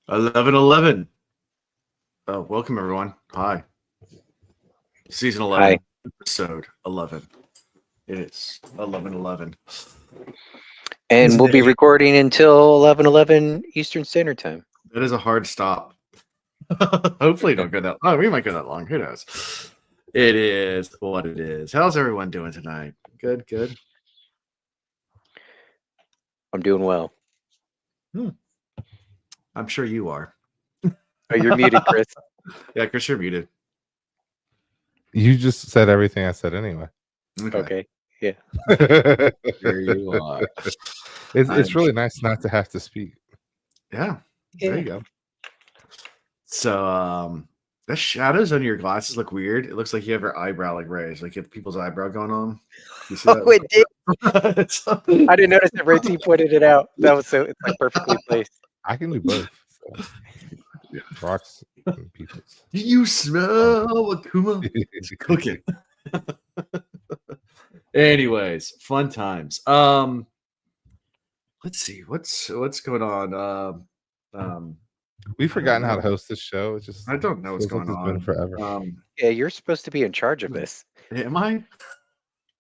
11. Welcome everyone. Hi. Season 11, Hi. episode 11. It is 11:11. And we'll be recording until 11:11 Eastern Standard Time. That is a hard stop. Hopefully, don't go that. Oh, we might go that long. Who knows? It is what it is. How's everyone doing tonight? Good. I'm doing well. I'm sure you are. Oh, you're muted, Chris. Yeah, Chris, you're muted. You just said everything I said anyway. Okay. Yeah. Here you are. It's really nice not to have to speak. Yeah. There you go. So, the shadows on your glasses look weird. It looks like you have your eyebrow like raised, like you have people's eyebrow going on. You see that? Oh, it did. I didn't notice it right till you pointed it out. That was so it's like perfectly placed. I can do both. So. Yeah. Rocks and people's. You smell what Kuma is cooking. Anyways, fun times. Let's see what's going on. We've forgotten how to host this show. It's just I don't know what's going it's on. been forever. Yeah, you're supposed to be in charge of this. Am I?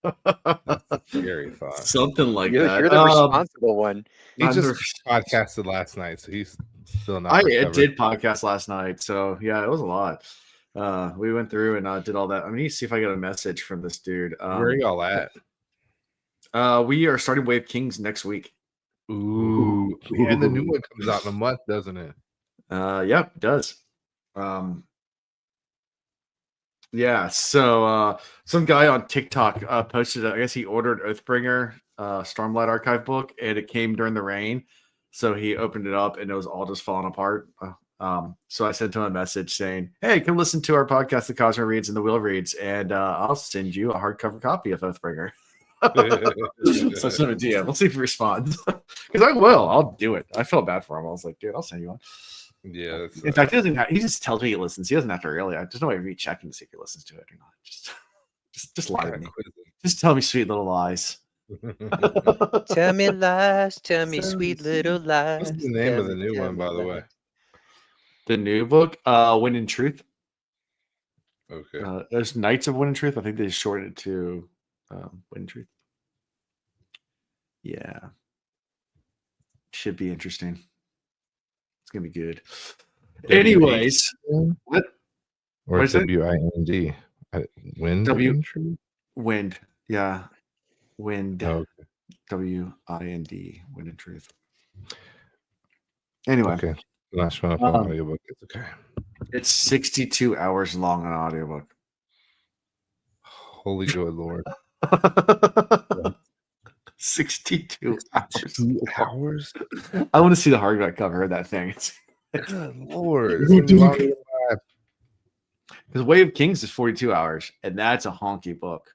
That's a scary thought. Something like You're that. the responsible one. He just podcasted last night, so he's still not. I recovered. did podcast last night, so yeah, it was a lot. We went through and did all that. I need to see if I got a message from this dude. Where are y'all at? We are starting Wave Kings next week. Ooh. And the new one comes out in a month, doesn't it? Yep, it does. Yeah, so some guy on TikTok posted, I guess he ordered Oathbringer Stormlight Archive book, and it came during the rain. So he opened it up and it was all just falling apart. So I sent him a message saying, hey, come listen to our podcast, The Cosmo Reads and The Wheel Reads, and I'll send you a hardcover copy of Oathbringer. So I sent him a DM. We'll see if he responds. Because I will. I'll do it. I felt bad for him. I was like, dude, I'll send you one. Yeah. In fact, he just tells me he listens. He doesn't have to really. I just know I'd be checking to see if he listens to it or not. Just lie to me. Just tell me sweet little lies. Tell me lies. Tell me sweet little lies. What's the name of the new one, by the way? The new book, Wind and Truth. Okay. There's Knights of Wind and Truth. I think they shortened it to Wind and Truth. Yeah. Should be interesting. It's gonna be good. Anyways, what? Or WIND? Wind. Wind. Yeah. Wind. Oh, okay. WIND. Wind and Truth. Anyway. Okay. Last one up on audiobook. It's okay. It's 62 hours long on audiobook. Holy good Lord. 62 hours. 2 hours? I want to see the hardback cover of that thing. Good Lord. Because Way of Kings is 42 hours, and that's a honky book.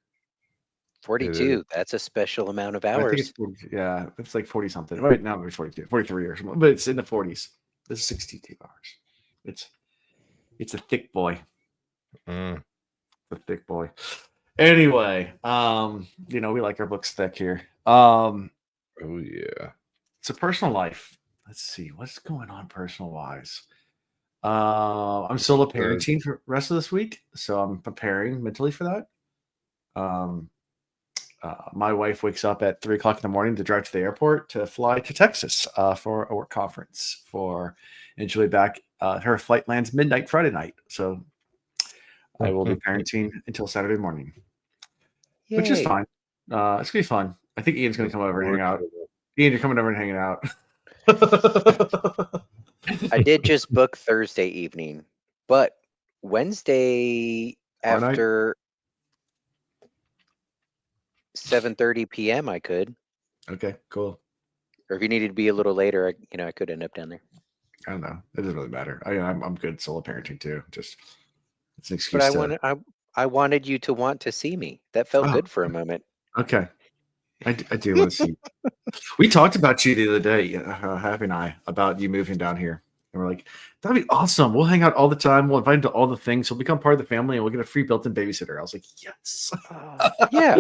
42. That's a special amount of I think hours. it's 40, yeah, it's like 40 something. Right now, it's 42, 43 or something, but it's in the 40s. This is 62 hours. It's a thick boy. A thick boy. Anyway, we like our books thick here. Oh yeah. It's a personal life. Let's see what's going on personal wise. I'm solo parenting for the rest of this week, so I'm preparing mentally for that. My wife wakes up at 3 o'clock in the morning to drive to the airport to fly to Texas for a work conference and she'll be back. Her flight lands midnight Friday night, so I will be parenting until Saturday morning. Yay. Which is fine. It's gonna be fun. I think Ian's gonna come over and hang out. Ian, you're coming over and hanging out. I did just book Thursday evening, but Wednesday after 7:30 p.m. I could. Okay, cool. Or if you needed to be a little later, I could end up down there. I don't know. It doesn't really matter. I'm good solo parenting too. Just it's an excuse. But I wanted you to want to see me. That felt good for a moment. Okay. I do want to see. We talked about you the other day, Happy and I, about you moving down here. And we're like, that'd be awesome. We'll hang out all the time. We'll invite him to all the things. He'll become part of the family and we'll get a free built-in babysitter. I was like, yes. Yeah.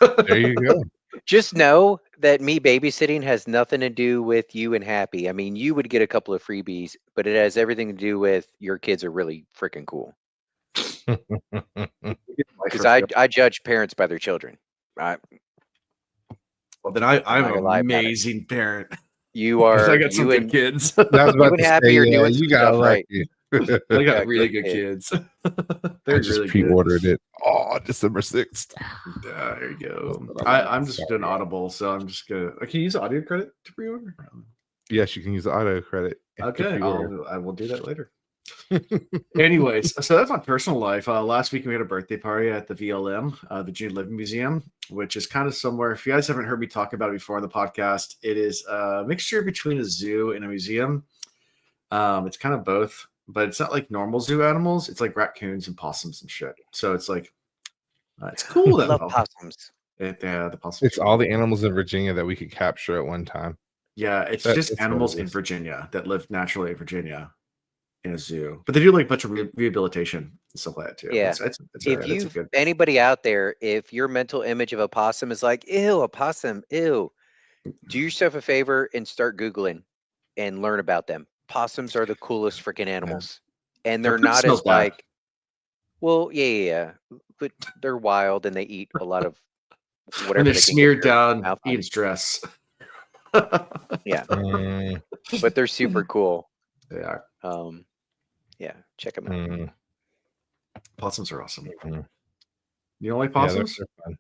There you go. Just know that me babysitting has nothing to do with you and Happy. I mean, you would get a couple of freebies, but it has everything to do with your kids are really freaking cool. Because I judge parents by their children. Well, then I'm not an gonna lie about it. amazing parent. You are. I got some You good and kids. I was you about and to Happy say, are yeah, doing you some got stuff right. lucky. I got Yeah, really good good kids. I They're just really pre-ordered good. it. Oh, December 6th. There you go. That's what I I'm want. just Sorry. doing Audible, so I'm just gonna. Can you use audio credit to pre-order? Yes, you can use auto credit. to Okay, pre-order. I will do that later. Anyways, so that's my personal life. Last week we had a birthday party at the VLM, the June Living Museum, which is kind of somewhere. If you guys haven't heard me talk about it before on the podcast, it is a mixture between a zoo and a museum. It's kind of both, but it's not like normal zoo animals. It's like raccoons and possums and shit. So it's like it's cool. I That love possums. the possums. It's all the animals in Virginia that we could capture at one time. Yeah, it's That's just what animals it in is. Virginia that live naturally in Virginia in a zoo, but they do like a bunch of rehabilitation and stuff like that too. Yeah. It's good. Anybody out there, if your mental image of a possum is like, ew, a possum, ew, do yourself a favor and start Googling and learn about them. Possums are the coolest freaking animals. And Their they're poop not smells as bad. like, well, yeah. But they're wild and they eat a lot of whatever And they're they can get smeared their down mouth on. Ian's dress. Yeah. Mm, But they're super cool. They are. Yeah, check them out. Possums are awesome. Mhm. You don't like Yeah, possums? they're fun.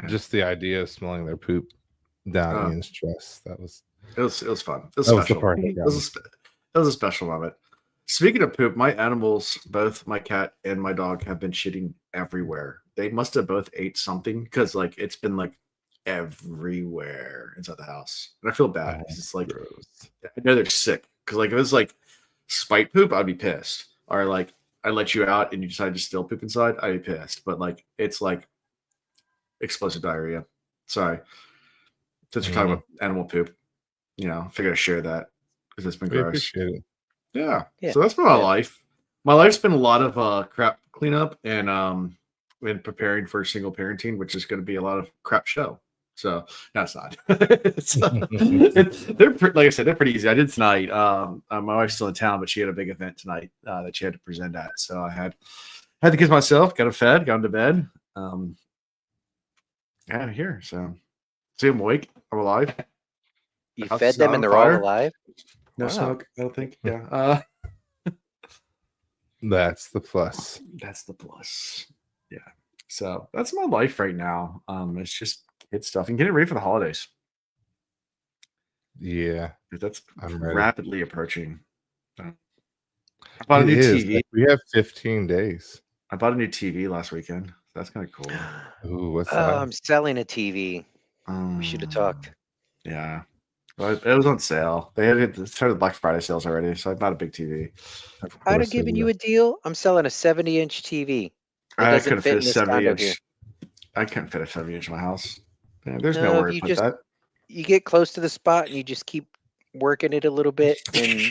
Just the idea of smelling their poop down Ian's dress. That was It was fun. It was that was the special. part that It got was a special moment. Speaking of poop, my animals, both my cat and my dog, have been shitting everywhere. They must have both ate something because like it's been like everywhere inside the house. And I feel bad because it's like gross. I know they're sick. Because like if it was like spite poop, I'd be pissed. Or like I let you out and you decide to still poop inside, I'd be pissed. But like it's like explosive diarrhea. Sorry. Since we're talking about animal poop, you know, I figured I'd share that because it's been We gross. appreciate it. Yeah. Yeah. So that's been my life. My life's been a lot of crap cleanup and been preparing for single parenting, which is going to be a lot of crap show. So no, it's not. Like I said, they're pretty easy. I did tonight. My wife's still in town, but she had a big event tonight that she had to present at. So I had the kids myself, got them fed, got them to bed. Yeah, I'm here. So see, I'm awake. I'm alive. You House fed is them not and on they're all fire. alive? No Wow. smoke, I don't think. Yeah. That's the plus. That's the plus. Yeah. So that's my life right now. It's just kid stuff and getting ready for the holidays. Yeah, That's I'm ready. rapidly approaching. I bought a It new is. TV. Like, we have 15 days. I bought a new TV last weekend. That's kind of cool. Ooh, what's Oh, that? I'm selling a TV. We should have talked. Yeah. But it was on sale. They had started Black Friday sales already, so I bought a big TV. I'd have given you a deal. I'm selling a 70-inch TV. It I doesn't couldn't fit fit in a this 70 condo here. inch. I couldn't fit a 70 inch in my house. Yeah, there's No, nowhere if to you put just that. you get close to the spot and you just keep working it a little bit, and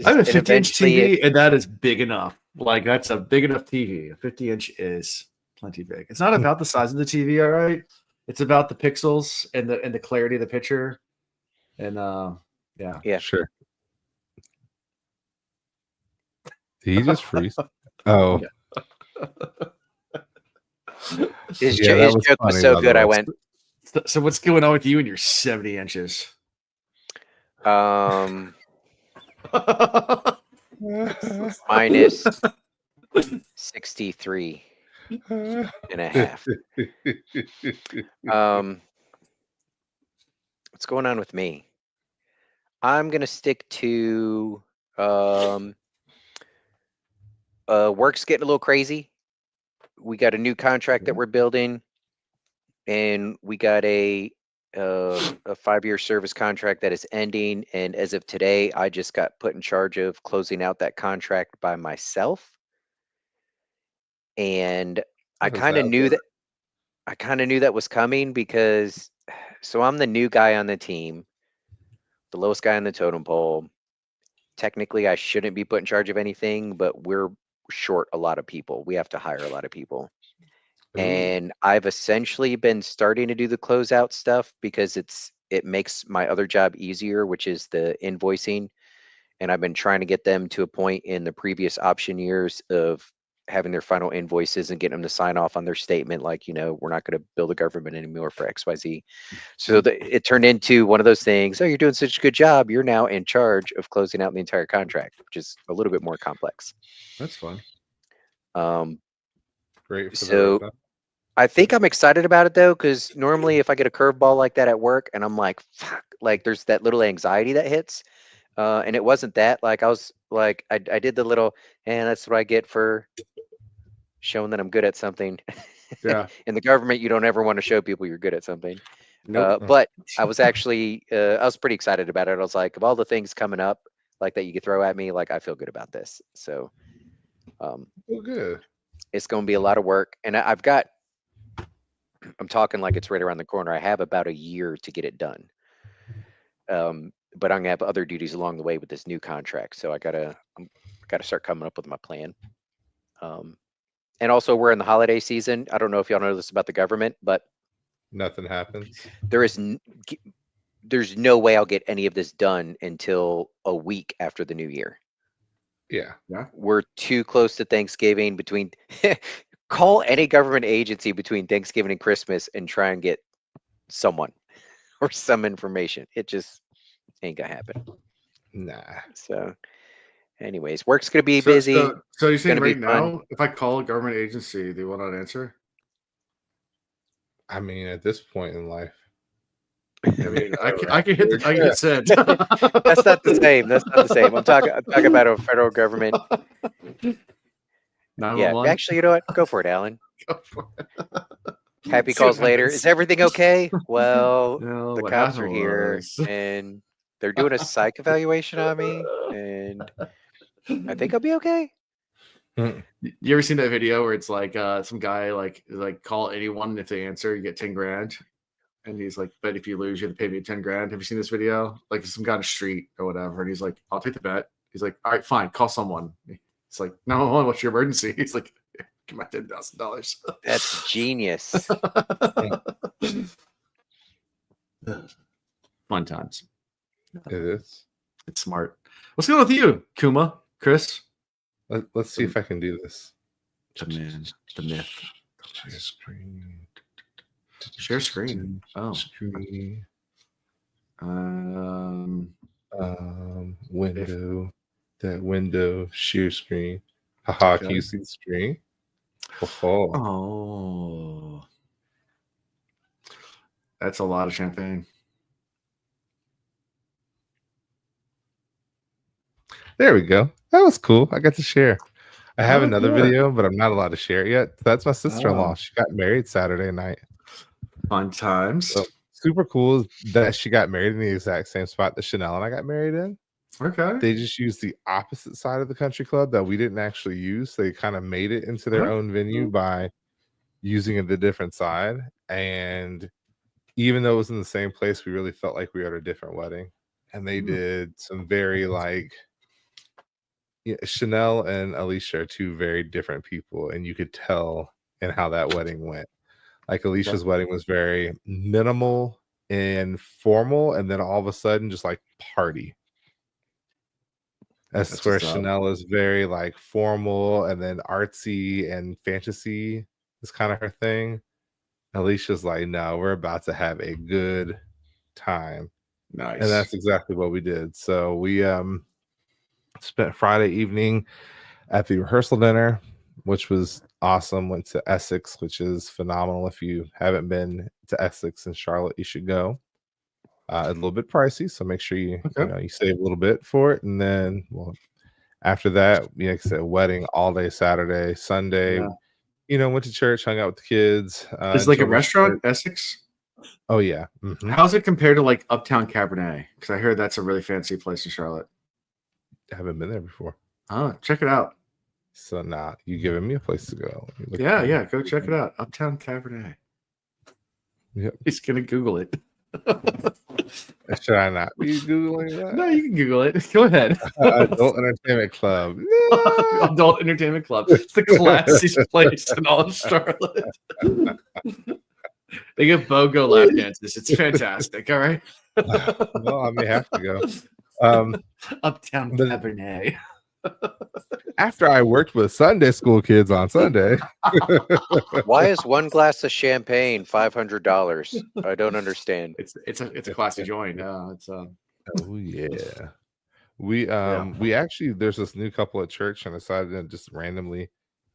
I have a 50 inch TV, and that is big enough. Like that's a big enough TV. A 50 inch is plenty big. It's not about the size of the TV, all right. It's about the pixels and the clarity of the picture. And yeah, Sure. Did he just freeze? Oh, his Yeah, that was joke was funny, so by the good. I way. went, so what's going on with you and your 70 inches? Minus 63 and a half. What's going on with me? I'm gonna stick to work's getting a little crazy. We got a new contract that we're building, and we got a 5-year service contract that is ending. And as of today, I just got put in charge of closing out that contract by myself. And I kind of knew that. I kind of knew that was coming because, so I'm the new guy on the team, the lowest guy on the totem pole. Technically, I shouldn't be put in charge of anything, but we're short a lot of people. We have to hire a lot of people. And I've essentially been starting to do the closeout stuff because it makes my other job easier, which is the invoicing. And I've been trying to get them to a point in the previous option years of having their final invoices and getting them to sign off on their statement, like, we're not going to bill the government anymore for XYZ. So it turned into one of those things. Oh, you're doing such a good job. You're now in charge of closing out the entire contract, which is a little bit more complex. That's fun. Great for the So rest of I think I'm excited about it though, because normally if I get a curveball like that at work and I'm like, fuck, like there's that little anxiety that hits. And it wasn't that. Like I was like, I did the little, and that's what I get for showing that I'm good at something. Yeah. In the government, you don't ever want to show people you're good at something. Nope. But I was actually, I was pretty excited about it. I was like, of all the things coming up, like that you could throw at me, like I feel good about this. So, good. it's going to be a lot of work, and I'm talking like it's right around the corner. I have about a year to get it done. But I'm gonna have other duties along the way with this new contract, so I gotta start coming up with my plan. And also we're in the holiday season. I don't know if y'all know this about the government, but Nothing happens. there's no way I'll get any of this done until a week after the new year. Yeah. We're too close to Thanksgiving. Between call any government agency between Thanksgiving and Christmas and try and get someone or some information. It just ain't gonna happen. Nah. So anyways, work's gonna be busy. So you're saying gonna be right fun. now, if I call a government agency, they will not answer? I mean, at this point in life, I mean, I can hit send. That's not the same. That's not the same. I'm talking about a federal government. Yeah, 911? actually, you know what? Go for it, Alan. Go for it. Happy See what calls later. happens. Is everything okay? Well, No, the what cops are happened here was- and they're doing a psych evaluation on me, and I think I'll be okay. You ever seen that video where it's like some guy like call anyone, and if they answer, you get 10 grand, and he's like, but if you lose, you have to pay me 10 grand. Have you seen this video? Like some guy on the street or whatever, and he's like, I'll take the bet. He's like, all right, fine, call someone. It's like, no, what's your emergency? He's like, give my $10,000. That's genius. Fun times. it is. It's smart. What's going on with you, Kuma, Chris? Let's see if I can do this. The man, the myth. Share screen. Share screen. Oh, Screen. Window. That window. Share screen. Haha. Okay. Can you see the screen? Oh. Oh, that's a lot of champagne. There we go. That was cool. I got to share. I have Oh, another good. video, but I'm not allowed to share it yet. That's my sister-in-law. Oh. She got married Saturday night. Fun times. So super cool that she got married in the exact same spot that Chanel and I got married in. Okay. They just used the opposite side of the country club that we didn't actually use. They kind of made it into their own venue by using the different side. And even though it was in the same place, we really felt like we were at a different wedding. And they did some very Chanel and Alicia are two very different people, and you could tell in how that wedding went. Like Alicia's wedding was very minimal and formal, and then all of a sudden just like party. That's where Chanel is very like formal and then artsy and fantasy is kind of her thing. Alicia's like, no, we're about to have a good time. Nice. And that's exactly what we did. So we spent Friday evening at the rehearsal dinner, which was awesome. Went to Essex, which is phenomenal. If you haven't been to Essex in Charlotte, you should go. A little bit pricey, so make sure you save a little bit for it. And then, after that, like I said, wedding all day Saturday, Sunday. Yeah. Went to church, hung out with the kids. It's like a restaurant, Essex. Oh yeah. Mm-hmm. How's it compared to like Uptown Cabernet? Because I heard that's a really fancy place in Charlotte. I haven't been there before. Oh, check it out. So now you giving me a place to go. Yeah, go check it out. Uptown Cabernet. Yep. He's gonna Google it. Should I not be Googling that? No, you can Google it. Go ahead. Adult Entertainment Club. Adult Entertainment Club. It's the classiest place in all of Charlotte. They get BOGO lap dances. It's fantastic. All right. Well, I may have to go. Uptown but- Cabernet. After I worked with Sunday school kids on Sunday. Why is one glass of champagne $500? I don't understand. It's a classy joint. It's Oh yeah. We actually there's this new couple at church and I decided to just randomly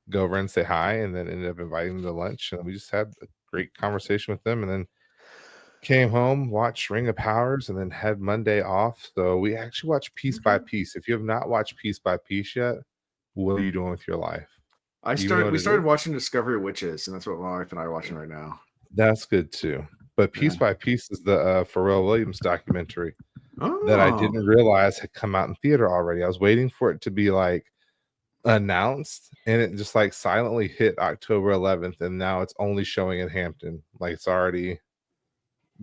go over and say hi and then ended up inviting them to lunch and we just had a great conversation with them and then came home, watched Ring of Powers, and then had Monday off. So we actually watched Piece by Piece. If you have not watched Piece by Piece yet, what are you doing with your life? we started watching Discovery Witches, and that's what my wife and I are watching right now. That's good too. But Piece by Piece is the Pharrell Williams documentary that I didn't realize had come out in theater already. I was waiting for it to be like announced, and it just like silently hit October 11th, and now it's only showing in Hampton. Like it's already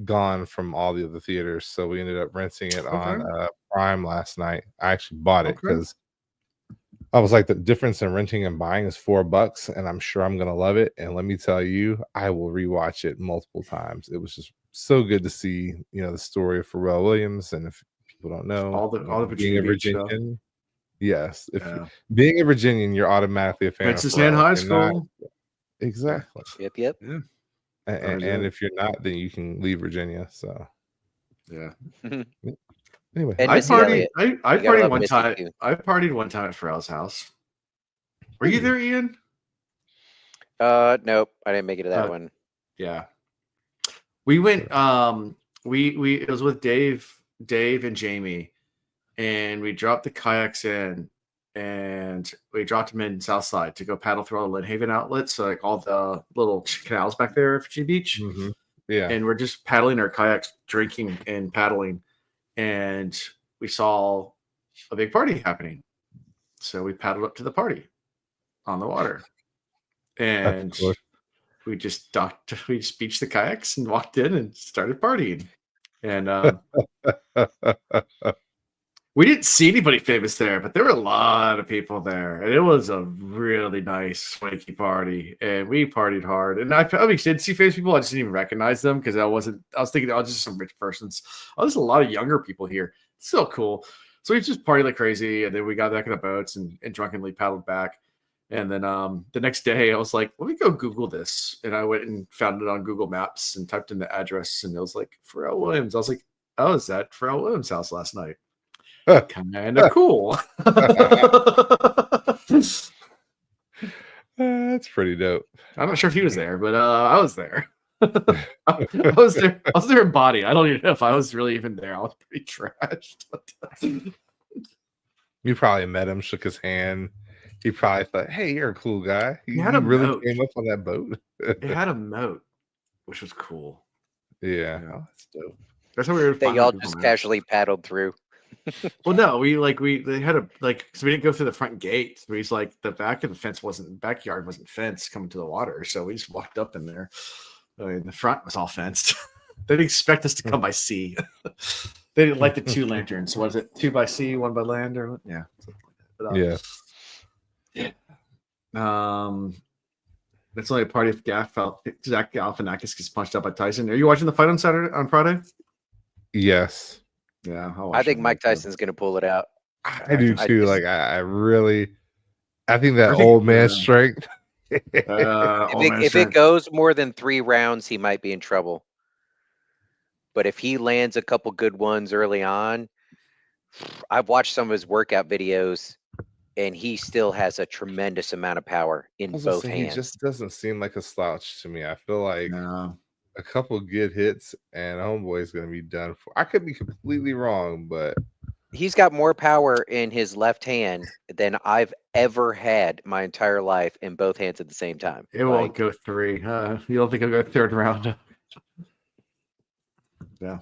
gone from all the other theaters, so we ended up renting it on Prime last night. I actually bought it because I was like, the difference in renting and buying is $4, and I'm sure I'm gonna love it. And let me tell you, I will rewatch it multiple times. It was just so good to see, the story of Pharrell Williams. And if people don't know, all the being a Virginian, stuff. Yes, if being a Virginian, you're automatically a fan. Princess of Anne Pharrell. High You're School. not, exactly. Yep. Yeah. And if you're not, then you can leave Virginia. So yeah. Anyway, And I Missy partied. Elliott. I You gotta partied love one Missy time. too. I partied one time at Pharrell's house. Were you there, Ian? Nope, I didn't make it to that one. Yeah. We went. We it was with Dave and Jamie, and we dropped the kayaks in, and we dropped them in Southside to go paddle through all the Lynn Haven outlets, so like all the little canals back there at Virginia Beach. Mm-hmm. Yeah. And we're just paddling our kayaks, drinking and paddling, and we saw a big party happening. So we paddled up to the party on the water, and we just beached the kayaks and walked in and started partying. And we didn't see anybody famous there, but there were a lot of people there, and it was a really nice, swanky party. And we partied hard. And I did see famous people. I just didn't even recognize them because I was thinking, oh, just some rich persons. Oh, there's a lot of younger people here. It's so cool. So we just partied like crazy, and then we got back in the boats and drunkenly paddled back. And then the next day, I was like, let me go Google this. And I went and found it on Google Maps and typed in the address, and it was like Pharrell Williams. I was like, oh, is that Pharrell Williams' house last night? Kind of cool. That's pretty dope. I'm not sure if he was there, but I was there. I was there. I was there in body. I don't even know if I was really even there. I was pretty trashed. You probably met him, shook his hand. He probably thought, "Hey, you're a cool guy." He had a really moat. came up on that boat. It had a moat, which was cool. Yeah, Oh, that's dope. That's how we were. That y'all just casually paddled through. Well, no, they had so we didn't go through the front gate. We just the back of the fence backyard wasn't fenced coming to the water, so we just walked up in there. I mean, the front was all fenced. They didn't expect us to come by sea. They didn't light the 2 lanterns. Was it 2 by sea, 1 by land, or yeah? But, yeah. That's only a party if Zach Galifianakis gets punched out by Tyson. Are you watching the fight on Friday? Yes. Yeah, I think Mike Tyson's going to pull it out. I do too. I think that old man strength. If it goes more than 3 rounds, he might be in trouble. But if he lands a couple good ones early on, I've watched some of his workout videos, and he still has a tremendous amount of power in both hands. He just doesn't seem like a slouch to me. I feel like a couple good hits and homeboy's going to be done for. I could be completely wrong, but he's got more power in his left hand than I've ever had my entire life in both hands at the same time. It won't go 3. You don't think it'll go 3rd round? Yeah,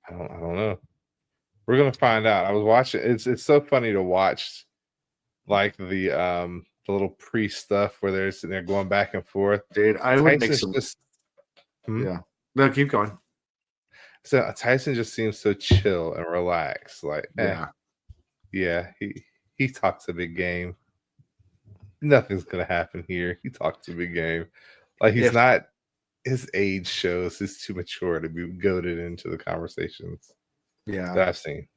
I don't know. We're gonna find out. I was watching. It's so funny to watch, like the little pre stuff where they're sitting there going back and forth. Dude, I would make Tyson's some. Yeah, no, keep going. So Tyson just seems so chill and relaxed. Like, yeah, he talks a big game. Nothing's gonna happen here. He talks a big game. Like he's not. His age shows he's too mature to be goaded into the conversations. Yeah, that I've seen.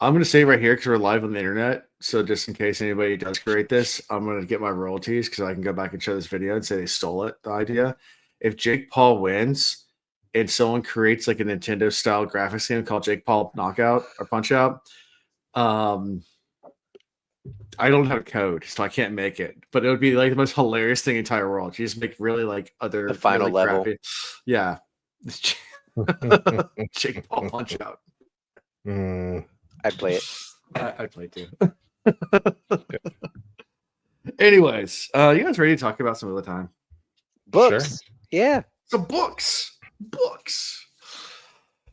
I'm going to say right here because we're live on the internet. So just in case anybody does create this, I'm going to get my royalties because I can go back and show this video and say they stole it. The idea. If Jake Paul wins and someone creates like a Nintendo style graphics game called Jake Paul Knockout or Punch Out, I don't have code, so I can't make it. But it would be like the most hilarious thing in the entire world. You just make really like other the final really level. Crappy. Yeah. Jake Paul Punch Out. I'd play it. I'd play too. Anyways, you guys ready to talk about some of the time? Books. Sure. Yeah. So books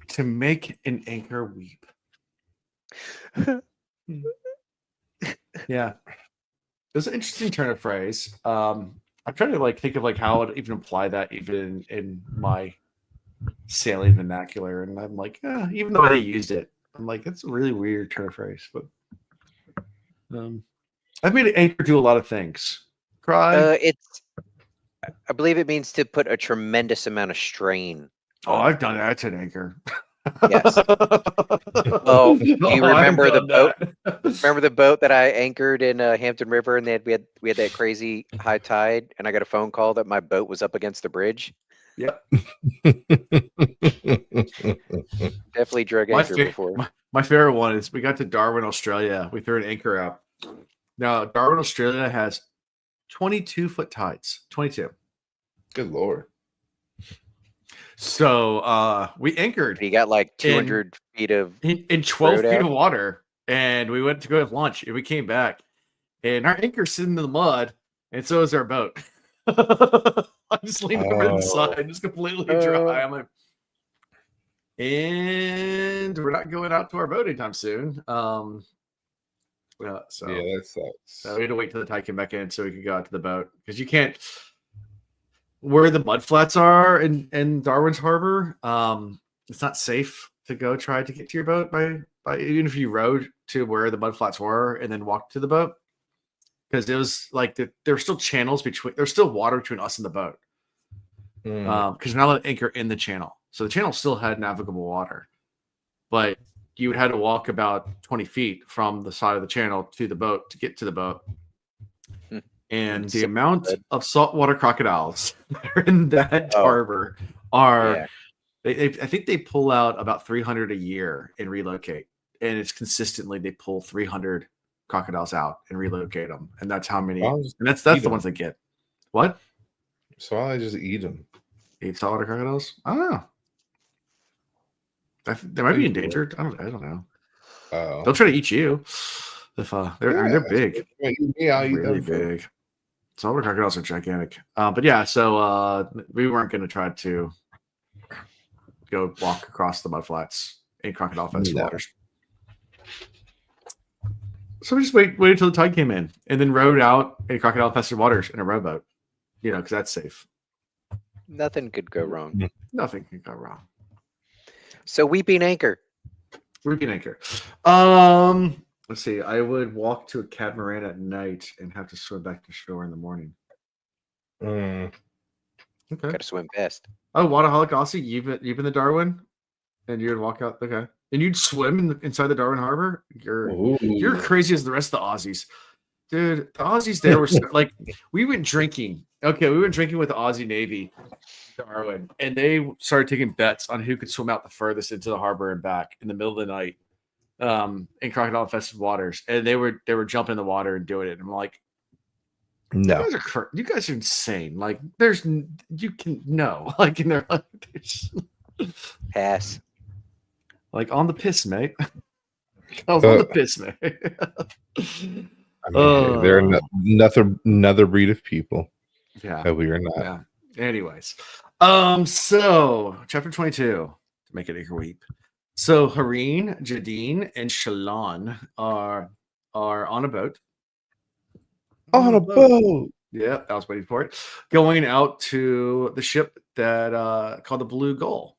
to make an anchor weep. Yeah, it's an interesting turn of phrase. I'm trying to like think of like how I would even apply that even in my salient vernacular, and I'm like, even though I used it, I'm like, that's a really weird turn of phrase. But I've made an anchor do a lot of things. Cry. I believe it means to put a tremendous amount of strain. Oh, I've done that. It's an anchor. Yes. Oh, do you remember the boat? Remember the boat that I anchored in Hampton River, and we had that crazy high tide, and I got a phone call that my boat was up against the bridge. Yep. Definitely drug anchor before. My favorite one is we got to Darwin, Australia. We threw an anchor out. Now, Darwin, Australia has 22-foot tides. 22. Good Lord. So we anchored. You got like 200 feet of in 12 feet of water, and we went to go have lunch, and we came back, and our anchor's sitting in the mud, and so is our boat. I'm just leaning over to the side, just completely dry. I'm like, and we're not going out to our boat anytime soon. So yeah, that sucks. So we had to wait till the tide came back in so we could go out to the boat because you can't. Where the mud flats are in Darwin's Harbor, it's not safe to go try to get to your boat by even if you rowed to where the mud flats were and then walked to the boat, because it was like there were still channels there's still water between us and the boat, because you're not allowed to anchor in the channel, so the channel still had navigable water, but you would have to walk about 20 feet from the side of the channel to the boat to get to the boat. And the amount of saltwater crocodiles that are in that harbor are, I think they pull out about 300 a year and relocate. And it's consistently, they pull 300 crocodiles out and relocate them. And that's how many, and that's the ones they get. What? So why don't I just eat them? Eat saltwater crocodiles? I don't know. They might be endangered. I don't know. They'll try to eat you. If they're big. Yeah, I'll eat really them big. Saltwater crocodiles are gigantic. But yeah, so we weren't going to try to go walk across the mudflats in crocodile-infested waters. So we just waited till the tide came in and then rowed out in crocodile-infested waters in a rowboat, because that's safe. Nothing could go wrong. Nothing can go wrong. So weeping anchor. Weeping anchor. Let's see. I would walk to a catamaran at night and have to swim back to shore in the morning. Okay. Got to swim fast. Oh, Wadaholic Aussie, you've been the Darwin, and you'd walk out. Okay, and you'd swim inside the Darwin Harbor. You're crazy as the rest of the Aussies, dude. The Aussies there were like, we went drinking. Okay, we went drinking with the Aussie Navy, Darwin, and they started taking bets on who could swim out the furthest into the harbor and back in the middle of the night. In crocodile infested waters, and they were jumping in the water and doing it. And I'm like, no, you guys are insane. Like, like, and they're like, pass. Like, on the piss, mate. I was on the piss, mate. I mean, they're another breed of people. Yeah, that we are not. Yeah. Anyways, so chapter 22 to make it anchor weep. So Hareen, Jadine, and Shalon are on a boat. On a boat. Yeah, I was waiting for it. Going out to the ship that called the Blue Gull.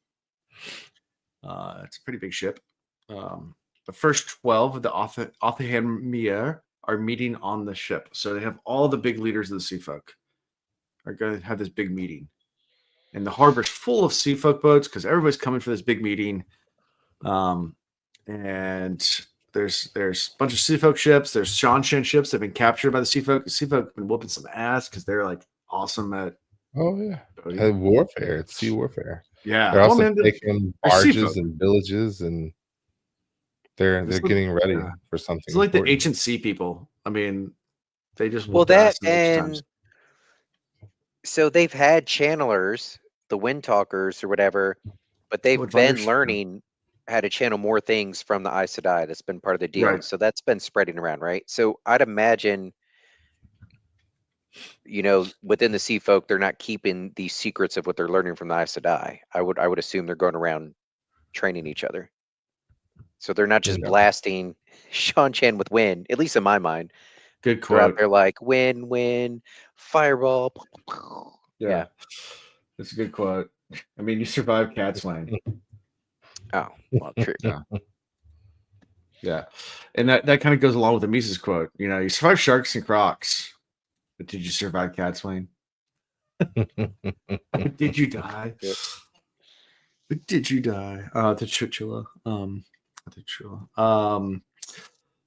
It's a pretty big ship. The first 12 of the Othaniel are meeting on the ship. So they have all the big leaders of the sea folk are going to have this big meeting. And the harbor's full of sea folk boats because everybody's coming for this big meeting. And there's a bunch of sea folk ships. There's Shanshan ships that have been captured by the sea folk. The sea folk have been whooping some ass because they're like awesome at warfare. It's sea warfare. Yeah. They're also taking barges and villages, and they're getting ready for something. It's like the ancient sea people. I mean, they just so they've had channelers, the wind talkers or whatever, but they've been learning how to channel more things from the Aes Sedai. That's been part of the deal. Right. So that's been spreading around, right? So I'd imagine, within the sea folk, they're not keeping these secrets of what they're learning from the Aes Sedai. I would assume they're going around training each other. So they're not just blasting Shanshan with wind, at least in my mind. Good quote. They're out there like wind, fireball. Yeah. That's a good quote. I mean, you survived Catswain. Oh, well, true. Yeah. And that kind of goes along with the Mises quote. You survived sharks and crocs, but did you survive Catswain? Did you die? But did you die? The Chuchula.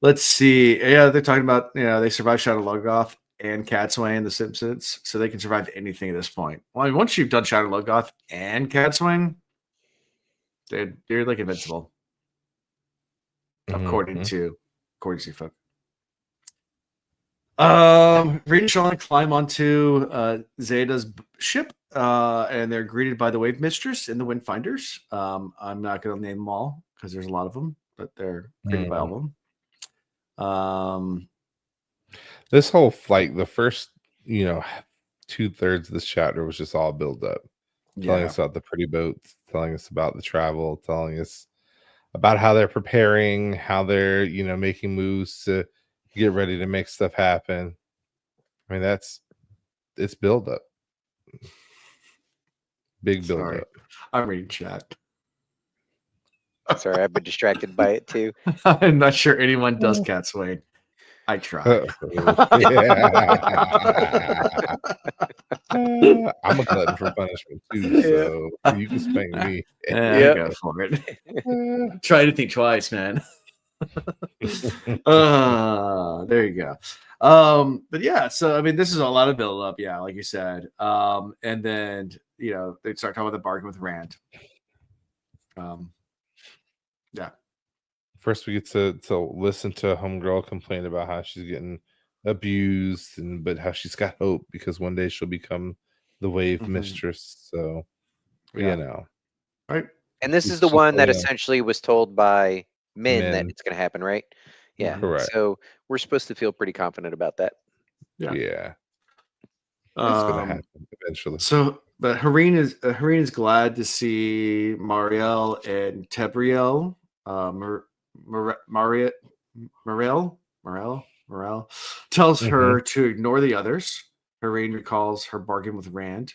Let's see. Yeah, they're talking about, they survived Shadow Logoth and Catswain, The Simpsons, so they can survive anything at this point. Well, I mean, once you've done Shadow Logoth and Catswain, they're like invincible, according to Seafolk. Reed and Sean climb onto Zeta's ship, and they're greeted by the Wave Mistress and the Windfinders. I'm not going to name them all because there's a lot of them, but they're greeted by all of them. This whole flight, the first, 2/3 of this chapter was just all build up, telling us about the pretty boats, telling us about the travel, telling us about how they're preparing, how they're, making moves to get ready to make stuff happen. I mean, it's build up. Big build up. I'm reading chat. Sorry, I've been distracted by it too. I'm not sure anyone does Catswain. I try. I'm a glutton for punishment too, so you can spank me. Go for it. Try to think twice, man. There you go. But yeah, so I mean, this is a lot of build up, like you said. And then they start talking about the bargain with Rand. First, we get to listen to a homegirl complain about how she's getting abused, but how she's got hope because one day she'll become the Wave Mistress. So, right. And this is the one that essentially was told by Min that it's going to happen, right? Yeah. Correct. So we're supposed to feel pretty confident about that. Yeah. It's going to happen eventually. So, but Hareen is glad to see Mariel and Tebriel. Morel tells her to ignore the others. Hareen recalls her bargain with Rand.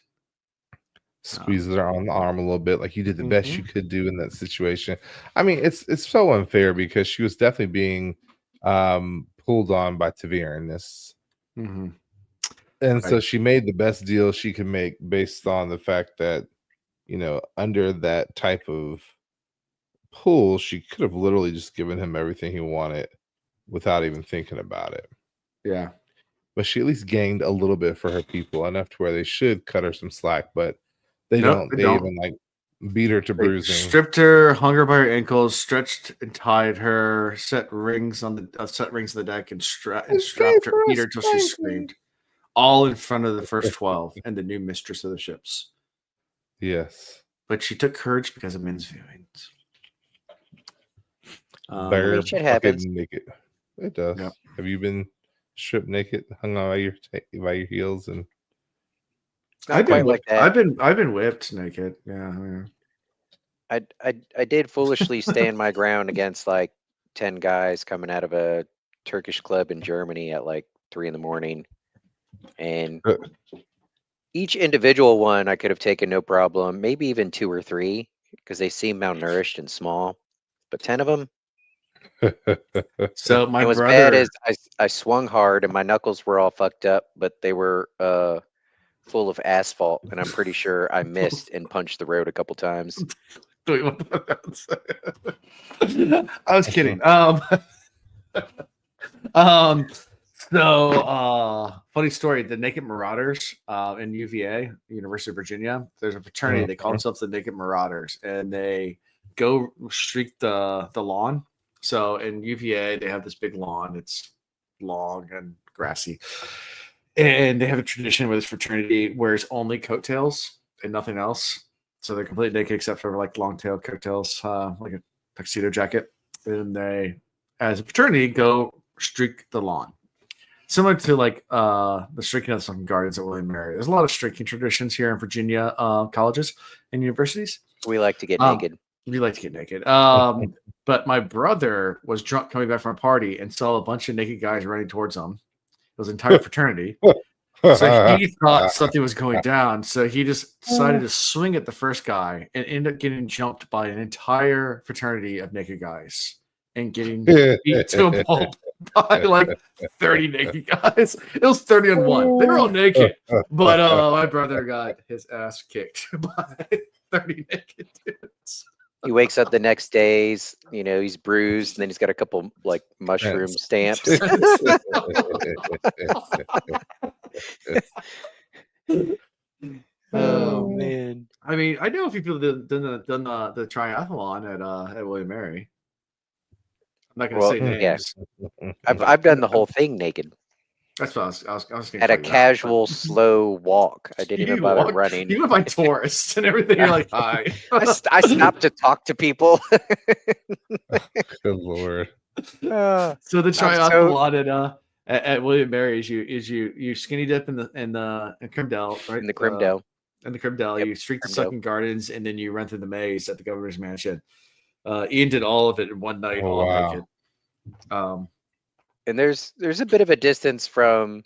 Squeezes her on the arm a little bit, like you did the best you could do in that situation. I mean, it's so unfair because she was definitely being pulled on by Tavir in this. And so she made the best deal she could make based on the fact that, under that type of pull, she could have literally just given him everything he wanted without even thinking about it. Yeah. But she at least gained a little bit for her people, enough to where they should cut her some slack, but they don't. They even beat her to bruising. Stripped her, hung her by her ankles, stretched and tied her, set rings on the deck, and strapped her, beat her till she screamed. All in front of the first 12 and the new mistress of the ships. Yes. But she took courage because of Min's feelings. Shit happens. Naked. It does. Yep. Have you been stripped naked, hung on by your heels, and I've been whipped naked. Yeah. I did foolishly stand my ground against like 10 guys coming out of a Turkish club in Germany at like 3 a.m, and each individual one I could have taken no problem, maybe even 2 or 3. because they seem malnourished and small. But 10 of them. So my It was brother, bad as I swung hard and my knuckles were all fucked up, but they were full of asphalt, and I'm pretty sure I missed and punched the road a couple times. I was kidding. Funny story: the Naked Marauders in UVA, University of Virginia. There's a fraternity. They call themselves the Naked Marauders, and they go streak the lawn. So in UVA, they have this big lawn. It's long and grassy, and they have a tradition where this fraternity wears only coattails and nothing else. So they're completely naked except for like long tail coattails, like a tuxedo jacket. And they, as a fraternity, go streak the lawn. Similar to like the streaking of some gardens at William Mary. There's a lot of streaking traditions here in Virginia colleges and universities. We like to get naked. We like to get naked. But my brother was drunk coming back from a party and saw a bunch of naked guys running towards him. It was an entire fraternity. So he thought something was going down. So he just decided to swing at the first guy and ended up getting jumped by an entire fraternity of naked guys and getting beat to a pulp by like 30 naked guys. It was 30 on 1. They were all naked. But my brother got his ass kicked by 30 naked dudes. He wakes up the next day, he's bruised, and then he's got a couple like mushroom stamps. Oh man! I mean, I know a few people that done the triathlon at William Mary. I'm not going to say names. Yeah. I've done the whole thing naked. That's what I was at a casual, slow walk. I didn't even bother running. You went by tourists and everything. You're like, hi. I stopped to talk to people. Good Lord. So the triathlon at William Mary is you skinny dip in the Crimdale, right? In the Crimdale. In the Crimdale, Yep. you streak the Sucking Gardens, and then you run through the maze at the governor's mansion. Ian did all of it in one night, naked. And there's a bit of a distance from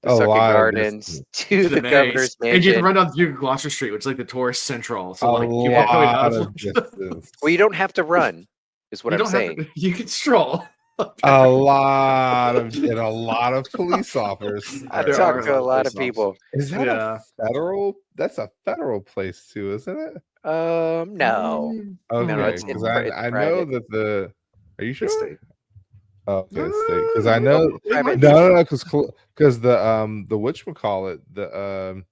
the Sucking Gardens to the governor's mansion. And you can run down through Gloucester Street, which is like the tourist central. So like you walk out of distance. Well, you don't have to run, is what I'm saying. You can stroll. A lot of police officers. I talked to a lot of people. Is that a federal? That's a federal place too, isn't it? No. Okay, because I know that the. Are you sure? State. Oh, okay, state. Because I know. No, because the whatchamacallit, darn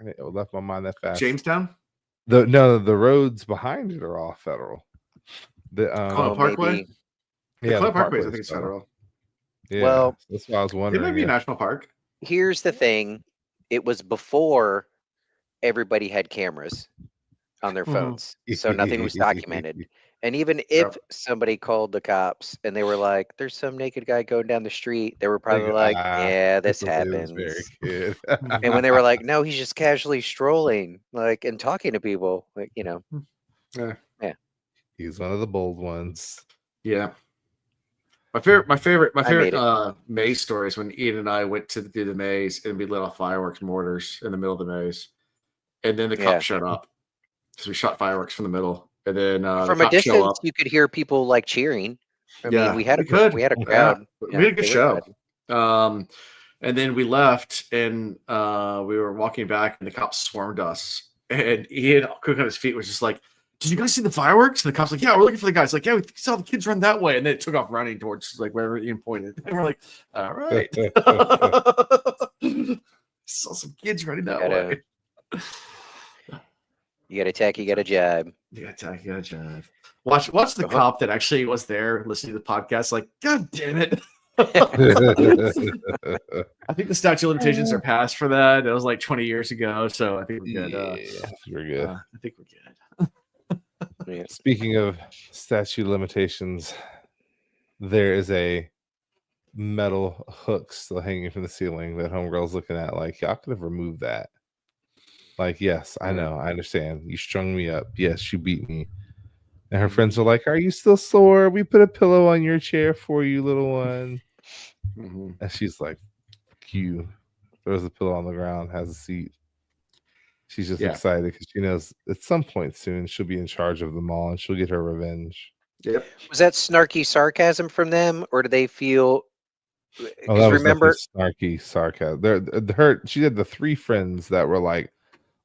it left my mind that fast. Jamestown. The roads behind it are all federal. The Parkway. Maybe. Yeah, the Parkway, I think it's federal. Yeah, well, that's what I was wondering. It might be a national park. Here's the thing: it was before everybody had cameras on their phones, so nothing was documented. And even if somebody called the cops and they were like, "There's some naked guy going down the street," they were probably like, "Yeah, this happens." Very good. And when they were like, "No, he's just casually strolling, like and talking to people," like Yeah. He's one of the bold ones. Yeah. My favorite maze story is when Ian and I went to do the maze and we lit off fireworks mortars in the middle of the maze, and then the cops showed up because we shot fireworks from the middle, and then from a distance you could hear people like cheering. I mean, we had a crowd. We had a good show. And then we left, and we were walking back, and the cops swarmed us, and Ian, quick on his feet, was just like, "Did you guys see the fireworks?" And the cops like, "Yeah, we're looking for the guys." Like, "Yeah, we saw the kids run that way," and then it took off running towards like wherever Ian pointed. And we're like, "All right." Saw some kids running that way. You got to attack. You got to jibe. You got to attack. You got to jibe. Watch the cop that actually was there listening to the podcast. Like, God damn it! I think the statute of limitations are passed for that. It was like 20 years ago, so I think we're good. We're good. I think we're good. Speaking of statute limitations, there is a metal hook still hanging from the ceiling that homegirl's looking at like, y'all could have removed that. Like, yes, I know, I understand. You strung me up. Yes, you beat me. And her friends are like, are you still sore? We put a pillow on your chair for you, little one. And she's like, you. Throws the pillow on the ground, has a seat. She's just Yeah. excited because she knows at some point soon she'll be in charge of them all and she'll get her revenge. Yep. Was that snarky sarcasm from them, or do they feel? Oh, Because that was remember, definitely snarky sarcasm. She had the 3 friends that were like